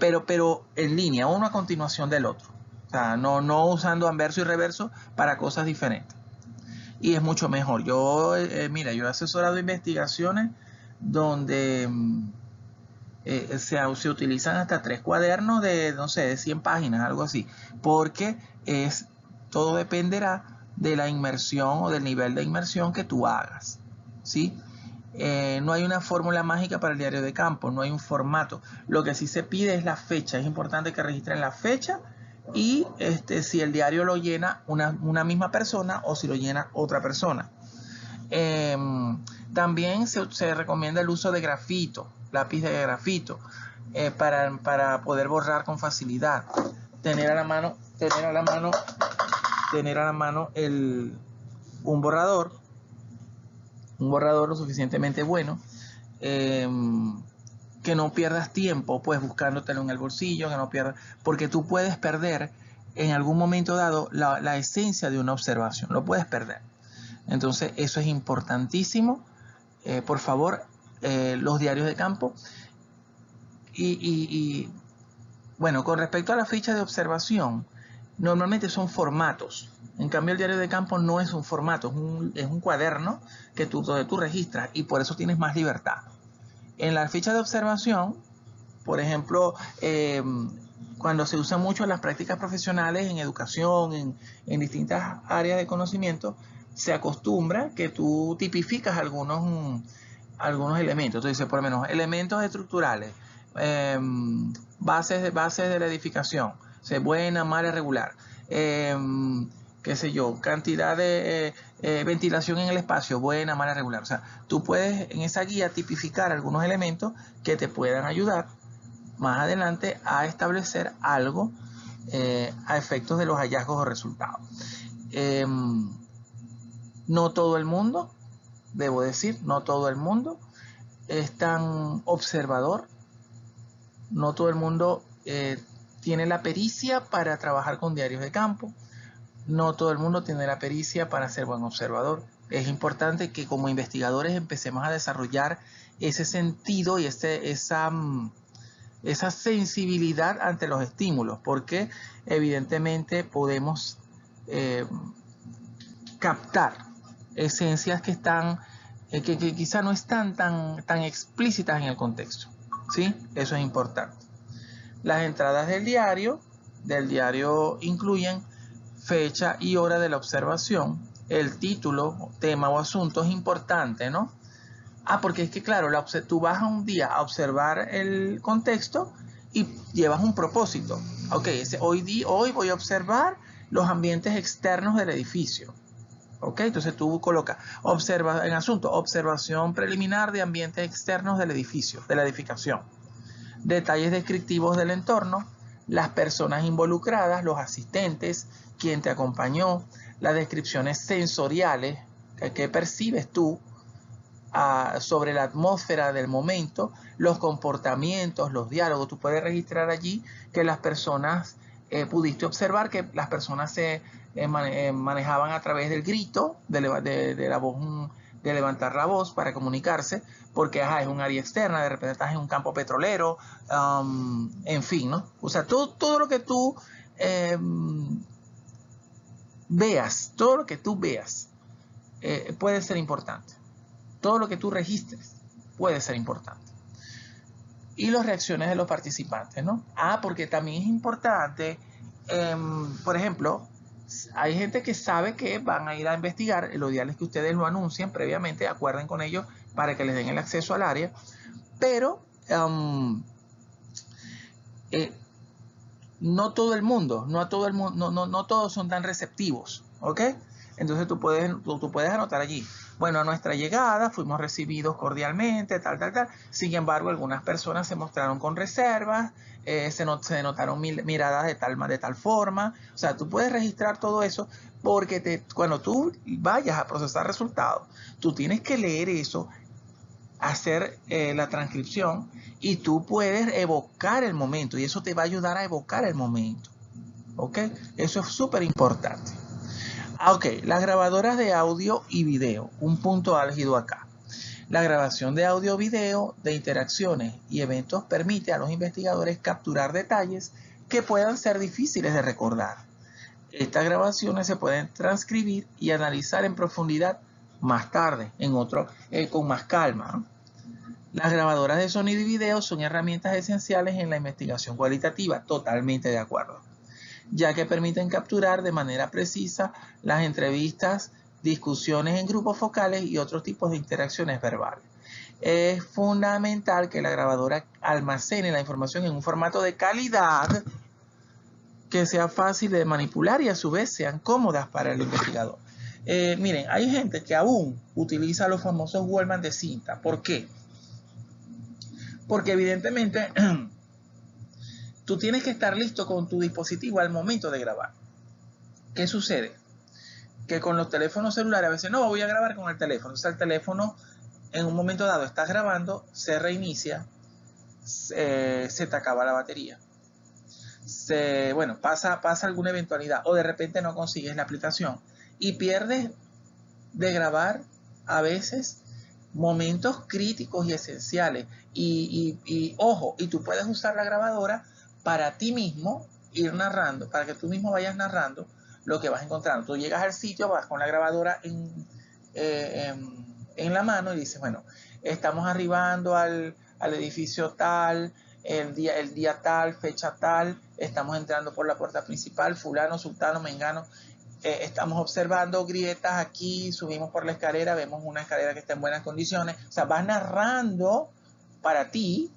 Pero en línea, uno a continuación del otro. O sea, no usando anverso y reverso para cosas diferentes. Y es mucho mejor. Mira, yo he asesorado investigaciones donde se utilizan hasta 3 cuadernos de, no sé, de 100 páginas, algo así, porque todo dependerá de la inmersión o del nivel de inmersión que tú hagas, ¿sí? No hay una fórmula mágica para el diario de campo, no hay un formato. Lo que sí se pide es la fecha. Es importante que registren la fecha y si el diario lo llena una misma persona o si lo llena otra persona. También se recomienda el uso de grafito, lápiz de grafito, para poder borrar con facilidad. Tener a la mano un borrador lo suficientemente bueno, que no pierdas tiempo pues buscándotelo en el bolsillo, que no pierdas, porque tú puedes perder en algún momento dado la esencia de una observación, lo puedes perder. Entonces eso es importantísimo. Por favor, los diarios de campo. Y bueno, con respecto a la ficha de observación, normalmente son formatos. En cambio, el diario de campo no es un formato, es un cuaderno donde tú registras, y por eso tienes más libertad. En la ficha de observación, por ejemplo, cuando se usa mucho en las prácticas profesionales, en educación, en distintas áreas de conocimiento, se acostumbra que tú tipificas algunos algunos elementos. Tú dices, por lo menos, elementos estructurales, bases de la edificación, o sea, buena, mala, regular. Qué sé yo, cantidad de ventilación en el espacio, buena, mala, regular. O sea, tú puedes en esa guía tipificar algunos elementos que te puedan ayudar más adelante a establecer algo a efectos de los hallazgos o resultados. No todo el mundo, debo decir, no todo el mundo es tan observador, no todo el mundo tiene la pericia para trabajar con diarios de campo, no todo el mundo tiene la pericia para ser buen observador. Es importante que como investigadores empecemos a desarrollar ese sentido y esa sensibilidad ante los estímulos, porque evidentemente podemos captar esencias que están que quizá no están tan explícitas en el contexto, ¿sí? Eso es importante. Las entradas del diario incluyen fecha y hora de la observación, el título, tema o asunto es importante, ¿no? Porque es que claro, tú vas a un día a observar el contexto y llevas un propósito. Ok, hoy voy a observar los ambientes externos del edificio. Ok, entonces tú colocas en asunto, observación preliminar de ambientes externos del edificio, de la edificación. Detalles descriptivos del entorno, las personas involucradas, los asistentes, quién te acompañó, las descripciones sensoriales que percibes tú sobre la atmósfera del momento, los comportamientos, los diálogos. Tú puedes registrar allí que las personas, pudiste observar que las personas se manejaban a través del grito, de la voz, de levantar la voz para comunicarse, porque es un área externa, de repente estás en un campo petrolero, en fin, ¿no? O sea, todo lo que tú veas, puede ser importante. Todo lo que tú registres puede ser importante. Y las reacciones de los participantes, ¿no? Porque también es importante, por ejemplo, hay gente que sabe que van a ir a investigar, lo ideal es que ustedes lo anuncien previamente, acuerden con ellos para que les den el acceso al área, pero no todo el mundo, no todos son tan receptivos, ¿ok? Entonces tú puedes anotar allí, bueno, a nuestra llegada fuimos recibidos cordialmente, tal. Sin embargo, algunas personas se mostraron con reservas, se notaron miradas de tal forma. O sea, tú puedes registrar todo eso porque cuando tú vayas a procesar resultados, tú tienes que leer eso, hacer la transcripción y tú puedes evocar el momento y eso te va a ayudar a evocar el momento. ¿Ok? Eso es súper importante. Ok, las grabadoras de audio y video, un punto álgido acá. La grabación de audio o video de interacciones y eventos permite a los investigadores capturar detalles que puedan ser difíciles de recordar. Estas grabaciones se pueden transcribir y analizar en profundidad más tarde, con más calma, ¿no? Las grabadoras de sonido y video son herramientas esenciales en la investigación cualitativa, totalmente de acuerdo, ya que permiten capturar de manera precisa las entrevistas, discusiones en grupos focales y otros tipos de interacciones verbales. Es fundamental que la grabadora almacene la información en un formato de calidad que sea fácil de manipular y a su vez sean cómodas para el investigador. Miren, hay gente que aún utiliza los famosos Wallman de cinta. ¿Por qué? Porque evidentemente tú tienes que estar listo con tu dispositivo al momento de grabar. ¿Qué sucede? Que con los teléfonos celulares a veces no voy a grabar con el teléfono. O sea, el teléfono en un momento dado estás grabando, se reinicia, se te acaba la batería. Pasa alguna eventualidad o de repente no consigues la aplicación y pierdes de grabar a veces momentos críticos y esenciales y ojo, y tú puedes usar la grabadora para ti mismo ir narrando, para que tú mismo vayas narrando lo que vas encontrando. Tú llegas al sitio, vas con la grabadora en la mano y dices, bueno, estamos arribando al edificio tal, el día tal, fecha tal, estamos entrando por la puerta principal, fulano, sultano, mengano, estamos observando grietas aquí, subimos por la escalera, vemos una escalera que está en buenas condiciones. O sea, vas narrando para ti,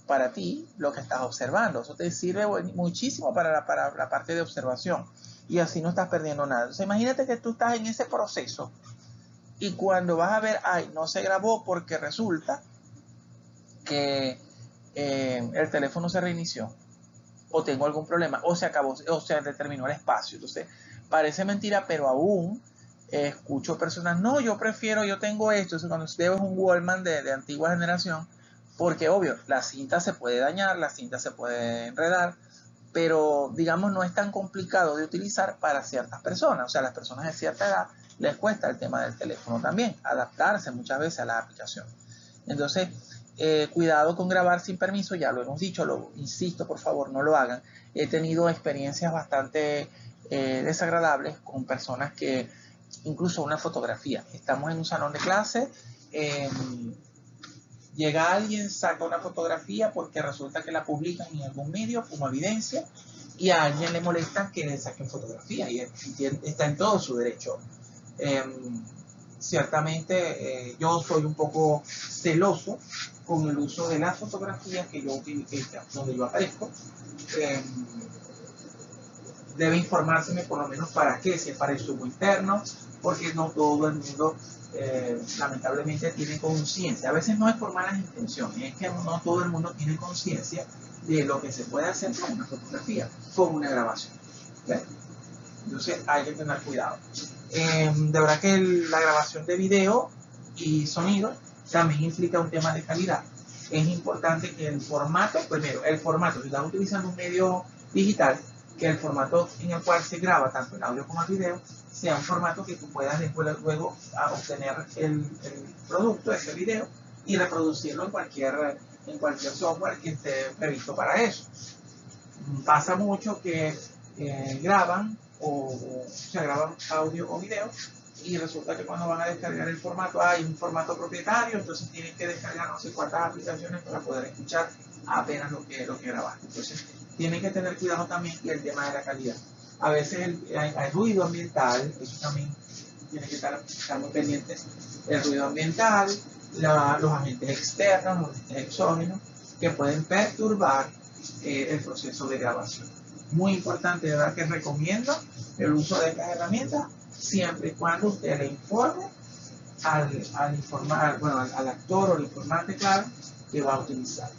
lo que estás observando. Eso te sirve muchísimo para la parte de observación. Y así no estás perdiendo nada. Entonces, imagínate que tú estás en ese proceso y cuando vas a ver, ay, no se grabó porque resulta que el teléfono se reinició, o tengo algún problema, o se acabó, o se determinó el espacio. Entonces, parece mentira, pero aún escucho personas, no, yo tengo esto. Entonces, cuando usted es un Walkman de antigua generación, porque obvio, la cinta se puede dañar, la cinta se puede enredar, pero digamos no es tan complicado de utilizar para ciertas personas. O sea, las personas de cierta edad les cuesta el tema del teléfono también, adaptarse muchas veces a la aplicación. Entonces, cuidado con grabar sin permiso, ya lo hemos dicho, lo insisto, por favor, no lo hagan. He tenido experiencias bastante desagradables con personas que, incluso una fotografía, estamos en un salón de clase, llega alguien, saca una fotografía porque resulta que la publican en algún medio como evidencia y a alguien le molesta que le saquen fotografía y está en todo su derecho. Ciertamente yo soy un poco celoso con el uso de las fotografías que yo utilizo, donde yo aparezco. Debe informárseme por lo menos para qué, si es para el sumo interno, porque no todo el mundo lamentablemente tiene conciencia. A veces no es por malas intenciones, es que no todo el mundo tiene conciencia de lo que se puede hacer con una fotografía, con una grabación. ¿Ves? Entonces hay que tener cuidado. De verdad que la grabación de video y sonido también implica un tema de calidad. Es importante que el formato, primero, si estás utilizando un medio digital, que el formato en el cual se graba tanto el audio como el video sea un formato que tú puedas luego obtener el producto, ese video, y reproducirlo en cualquier software que esté previsto para eso. Pasa mucho que graban audio o video y resulta que cuando van a descargar el formato hay un formato propietario, entonces tienen que descargar no sé cuántas aplicaciones para poder escuchar apenas lo que grabaste. Entonces tienen que tener cuidado también y el tema de la calidad. A veces hay ruido ambiental, eso también tienen que estar muy pendientes. El ruido ambiental, los agentes externos, los agentes exógenos que pueden perturbar el proceso de grabación. Muy importante, de verdad que recomiendo el uso de estas herramientas siempre y cuando usted le informe al actor o al informante, claro, que va a utilizar.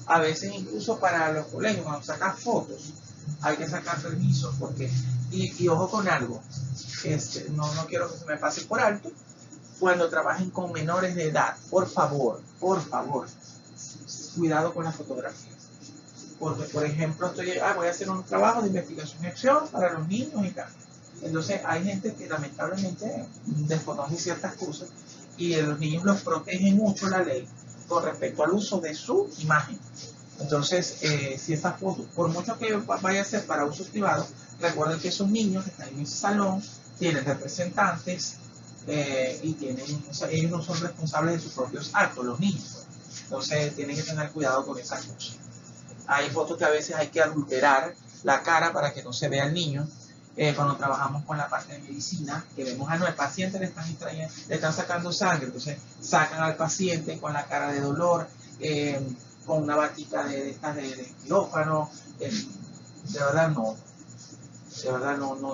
A veces incluso para los colegios, cuando sacas fotos, hay que sacar permisos porque, y ojo con algo, no quiero que se me pase por alto, cuando trabajen con menores de edad, por favor, cuidado con las fotografías. Porque, por ejemplo, voy a hacer un trabajo de investigación y acción para los niños y tal. Entonces, hay gente que lamentablemente desconoce ciertas cosas y los niños los protege mucho la ley con respecto al uso de su imagen. Entonces, si esas fotos, por mucho que vaya a ser para uso privado, recuerden que esos niños que están en ese salón tienen representantes y ellos no son responsables de sus propios actos, los niños. Entonces, tienen que tener cuidado con esas cosas. Hay fotos que a veces hay que adulterar la cara para que no se vea el niño. Cuando trabajamos con la parte de medicina, que vemos a el paciente le están sacando sangre, entonces sacan al paciente con la cara de dolor, con una batita de quirófano. De verdad no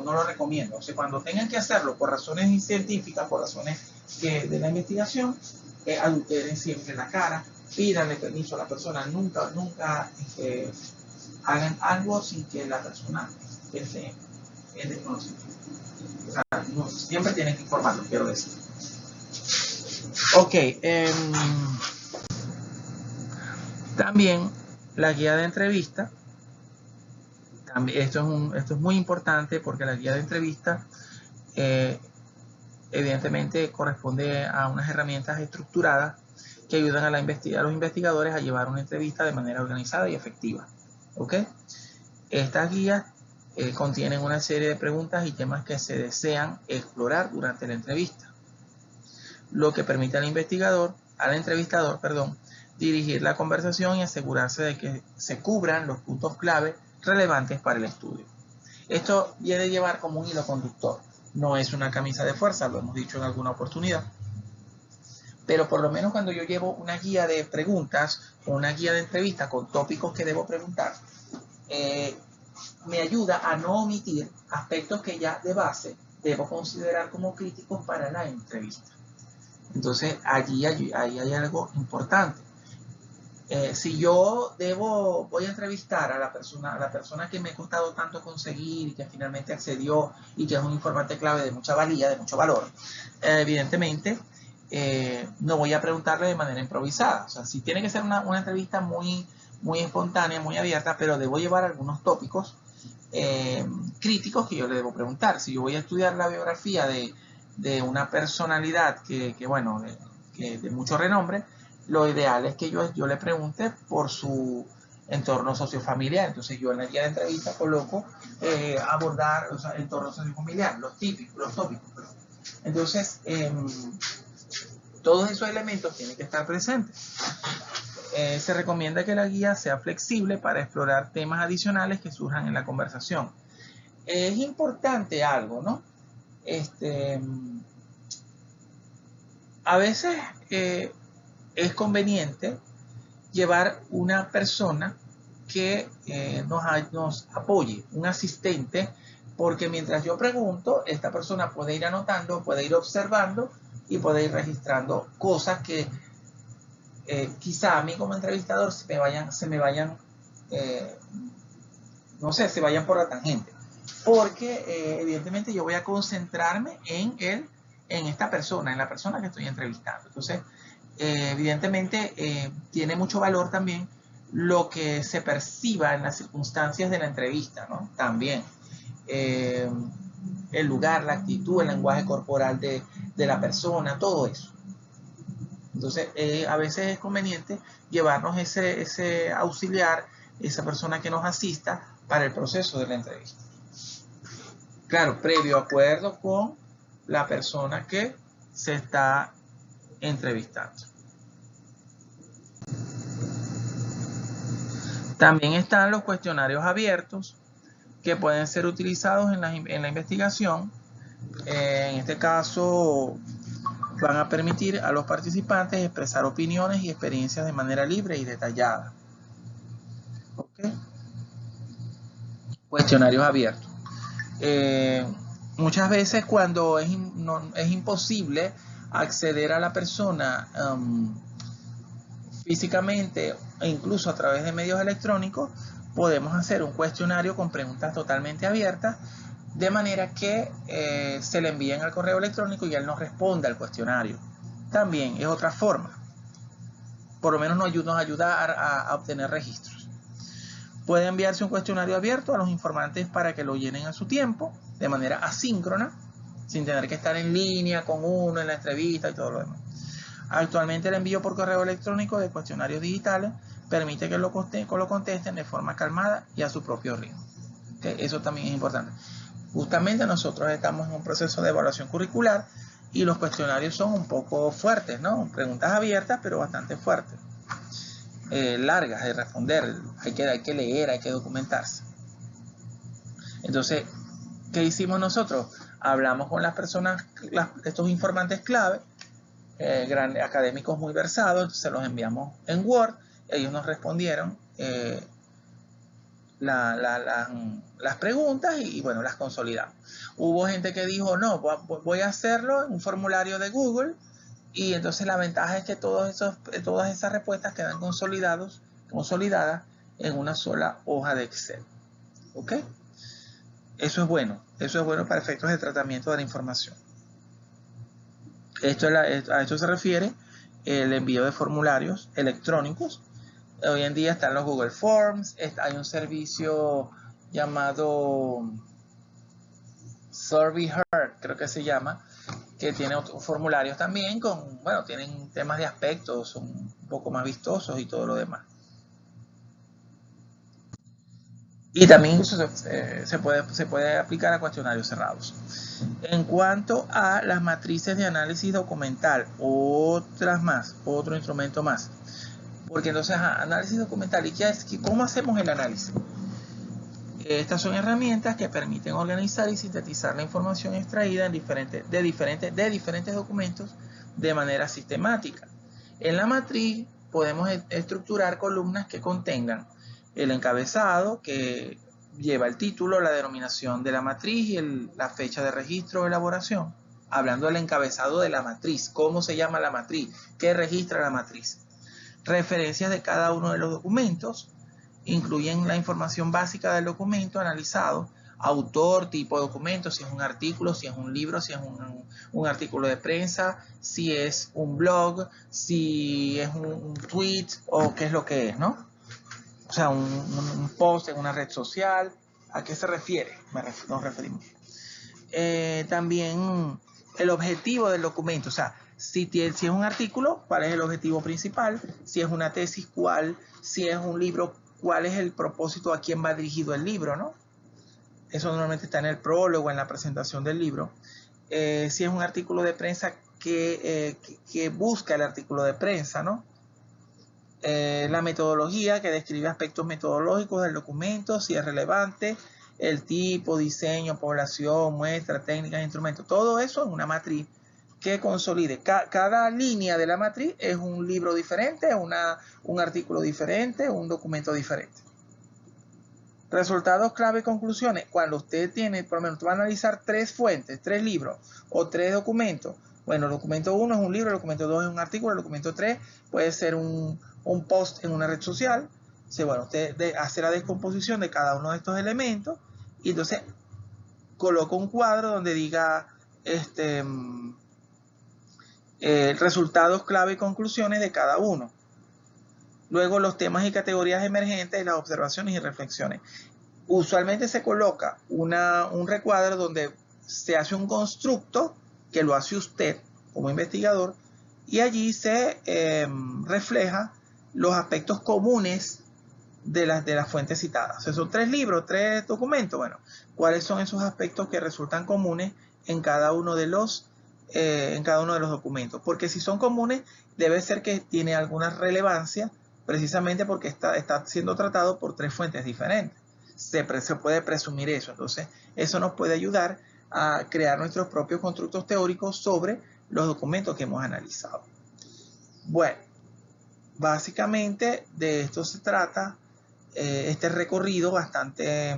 lo recomiendo. O sea, cuando tengan que hacerlo por razones científicas, por razones de la investigación, adulteren siempre la cara, pídanle permiso a la persona, nunca hagan algo sin que la persona esté en desconocimiento. O sea, siempre tienen que informarlo, quiero decir. Ok, también la guía de entrevista. Esto es muy importante porque la guía de entrevista evidentemente corresponde a unas herramientas estructuradas que ayudan a los investigadores a llevar una entrevista de manera organizada y efectiva. ¿Ok? Estas guías contienen una serie de preguntas y temas que se desean explorar durante la entrevista, lo que permite al entrevistador, dirigir la conversación y asegurarse de que se cubran los puntos clave relevantes para el estudio. Esto debe llevar como un hilo conductor. no es una camisa de fuerza, lo hemos dicho en alguna oportunidad. Pero por lo menos cuando yo llevo una guía de preguntas o una guía de entrevistas con tópicos que debo preguntar, me ayuda a no omitir aspectos que ya de base debo considerar como críticos para la entrevista. Entonces, allí hay algo importante. Si yo voy a entrevistar a la persona que me ha costado tanto conseguir y que finalmente accedió y que es un informante clave de mucha valía, de mucho valor, evidentemente no voy a preguntarle de manera improvisada. O sea, sí tiene que ser una entrevista muy, muy espontánea, muy abierta, pero debo llevar algunos tópicos críticos que yo le debo preguntar. Si yo voy a estudiar la biografía de una personalidad bueno, de mucho renombre, lo ideal es que yo le pregunte por su entorno sociofamiliar. Entonces yo en la guía de entrevista coloco abordar, o sea, entorno sociofamiliar, los tópicos. Perdón. Entonces, todos esos elementos tienen que estar presentes. Se recomienda que la guía sea flexible para explorar temas adicionales que surjan en la conversación. Es importante algo, ¿no? A veces es conveniente llevar una persona que nos apoye, un asistente, porque mientras yo pregunto, esta persona puede ir anotando, puede ir observando y puede ir registrando cosas que quizá a mí como entrevistador se me vayan no sé, se vayan por la tangente. Porque evidentemente yo voy a concentrarme en esta persona, en la persona que estoy entrevistando. Entonces, evidentemente tiene mucho valor también lo que se perciba en las circunstancias de la entrevista, ¿no? También el lugar, la actitud, el lenguaje corporal de la persona, todo eso. Entonces, a veces es conveniente llevarnos ese auxiliar, esa persona que nos asista para el proceso de la entrevista. Claro, previo acuerdo con la persona que se está entrevistando. También están los cuestionarios abiertos que pueden ser utilizados en la investigación. En este caso, van a permitir a los participantes expresar opiniones y experiencias de manera libre y detallada. ¿Okay? Cuestionarios abiertos. Muchas veces cuando es imposible acceder a la persona físicamente e incluso a través de medios electrónicos, podemos hacer un cuestionario con preguntas totalmente abiertas, de manera que se le envíen al correo electrónico y él nos responda al cuestionario. También es otra forma. Por lo menos nos ayuda a obtener registros. Puede enviarse un cuestionario abierto a los informantes para que lo llenen a su tiempo, de manera asíncrona, sin tener que estar en línea con uno en la entrevista y todo lo demás. Actualmente el envío por correo electrónico de cuestionarios digitales permite que lo contesten de forma calmada y a su propio ritmo. ¿Okay? Eso también es importante. Justamente nosotros estamos en un proceso de evaluación curricular y los cuestionarios son un poco fuertes, ¿no? Preguntas abiertas, pero bastante fuertes. Largas de responder, hay que leer, hay que documentarse. Entonces, ¿qué hicimos nosotros? Hablamos con las personas, estos informantes clave, académicos muy versados, se los enviamos en Word, ellos nos respondieron las preguntas y bueno, las consolidamos. Hubo gente que dijo, no, voy a hacerlo en un formulario de Google, y entonces la ventaja es que todas esas respuestas quedan consolidadas en una sola hoja de Excel. ¿Ok? Eso es bueno para efectos de tratamiento de la información. A esto se refiere el envío de formularios electrónicos. Hoy en día están los Google Forms, hay un servicio llamado SurveyHeart, creo que se llama, que tiene otros formularios también tienen temas de aspectos, son un poco más vistosos y todo lo demás. Y también eso se puede aplicar a cuestionarios cerrados. En cuanto a las matrices de análisis documental, otro instrumento más. Porque entonces, análisis documental, ¿y cómo hacemos el análisis? Estas son herramientas que permiten organizar y sintetizar la información extraída de diferentes documentos de manera sistemática. En la matriz podemos estructurar columnas que contengan el encabezado, que lleva el título, la denominación de la matriz y la fecha de registro o elaboración. Hablando del encabezado de la matriz, cómo se llama la matriz, qué registra la matriz. Referencias de cada uno de los documentos. Incluyen la información básica del documento analizado, autor, tipo de documento, si es un artículo, si es un libro, si es un artículo de prensa, si es un blog, si es un tweet o qué es lo que es, ¿no? O sea, un post en una red social. ¿A qué se refiere? Nos referimos. También el objetivo del documento, o sea, si es un artículo, ¿cuál es el objetivo principal? Si es una tesis, ¿cuál? Si es un libro, ¿cuál es el propósito, a quién va dirigido el libro, ¿no? Eso normalmente está en el prólogo, en la presentación del libro. Si es un artículo de prensa, ¿qué busca el artículo de prensa, ¿no? La metodología, que describe aspectos metodológicos del documento, si es relevante, el tipo, diseño, población, muestra, técnicas, instrumentos, todo eso en una matriz que consolide. Cada línea de la matriz es un libro diferente, un artículo diferente, un documento diferente. Resultados clave y conclusiones. Cuando usted tiene, por lo menos, va a analizar 3 fuentes, 3 libros o 3 documentos. Bueno, el documento 1 es un libro, el documento 2 es un artículo, el documento 3 puede ser un post en una red social. Entonces, bueno, usted hace la descomposición de cada uno de estos elementos y entonces coloca un cuadro donde diga resultados clave y conclusiones de cada uno. Luego los temas y categorías emergentes, las observaciones y reflexiones. Usualmente se coloca un recuadro donde se hace un constructo que lo hace usted como investigador y allí se refleja los aspectos comunes de las fuentes citadas. O sea, son 3 libros, 3 documentos. Bueno, ¿cuáles son esos aspectos que resultan comunes en cada uno de los documentos? Porque si son comunes, debe ser que tiene alguna relevancia, precisamente porque está siendo tratado por 3 fuentes diferentes. Se puede presumir eso. Entonces, eso nos puede ayudar a crear nuestros propios constructos teóricos sobre los documentos que hemos analizado. Bueno, básicamente de esto se trata este recorrido bastante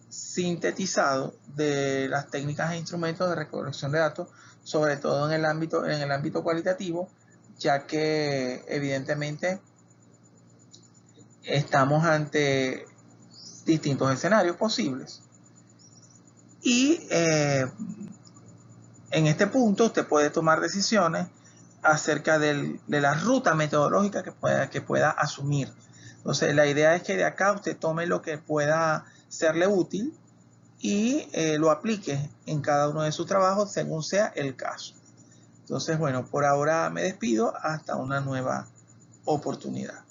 sintetizado de las técnicas e instrumentos de recolección de datos, sobre todo en el ámbito cualitativo, ya que evidentemente estamos ante distintos escenarios posibles. Y en este punto usted puede tomar decisiones acerca de la ruta metodológica que pueda asumir. Entonces, la idea es que de acá usted tome lo que pueda serle útil y lo aplique en cada uno de sus trabajos según sea el caso. Entonces, bueno, por ahora me despido hasta una nueva oportunidad.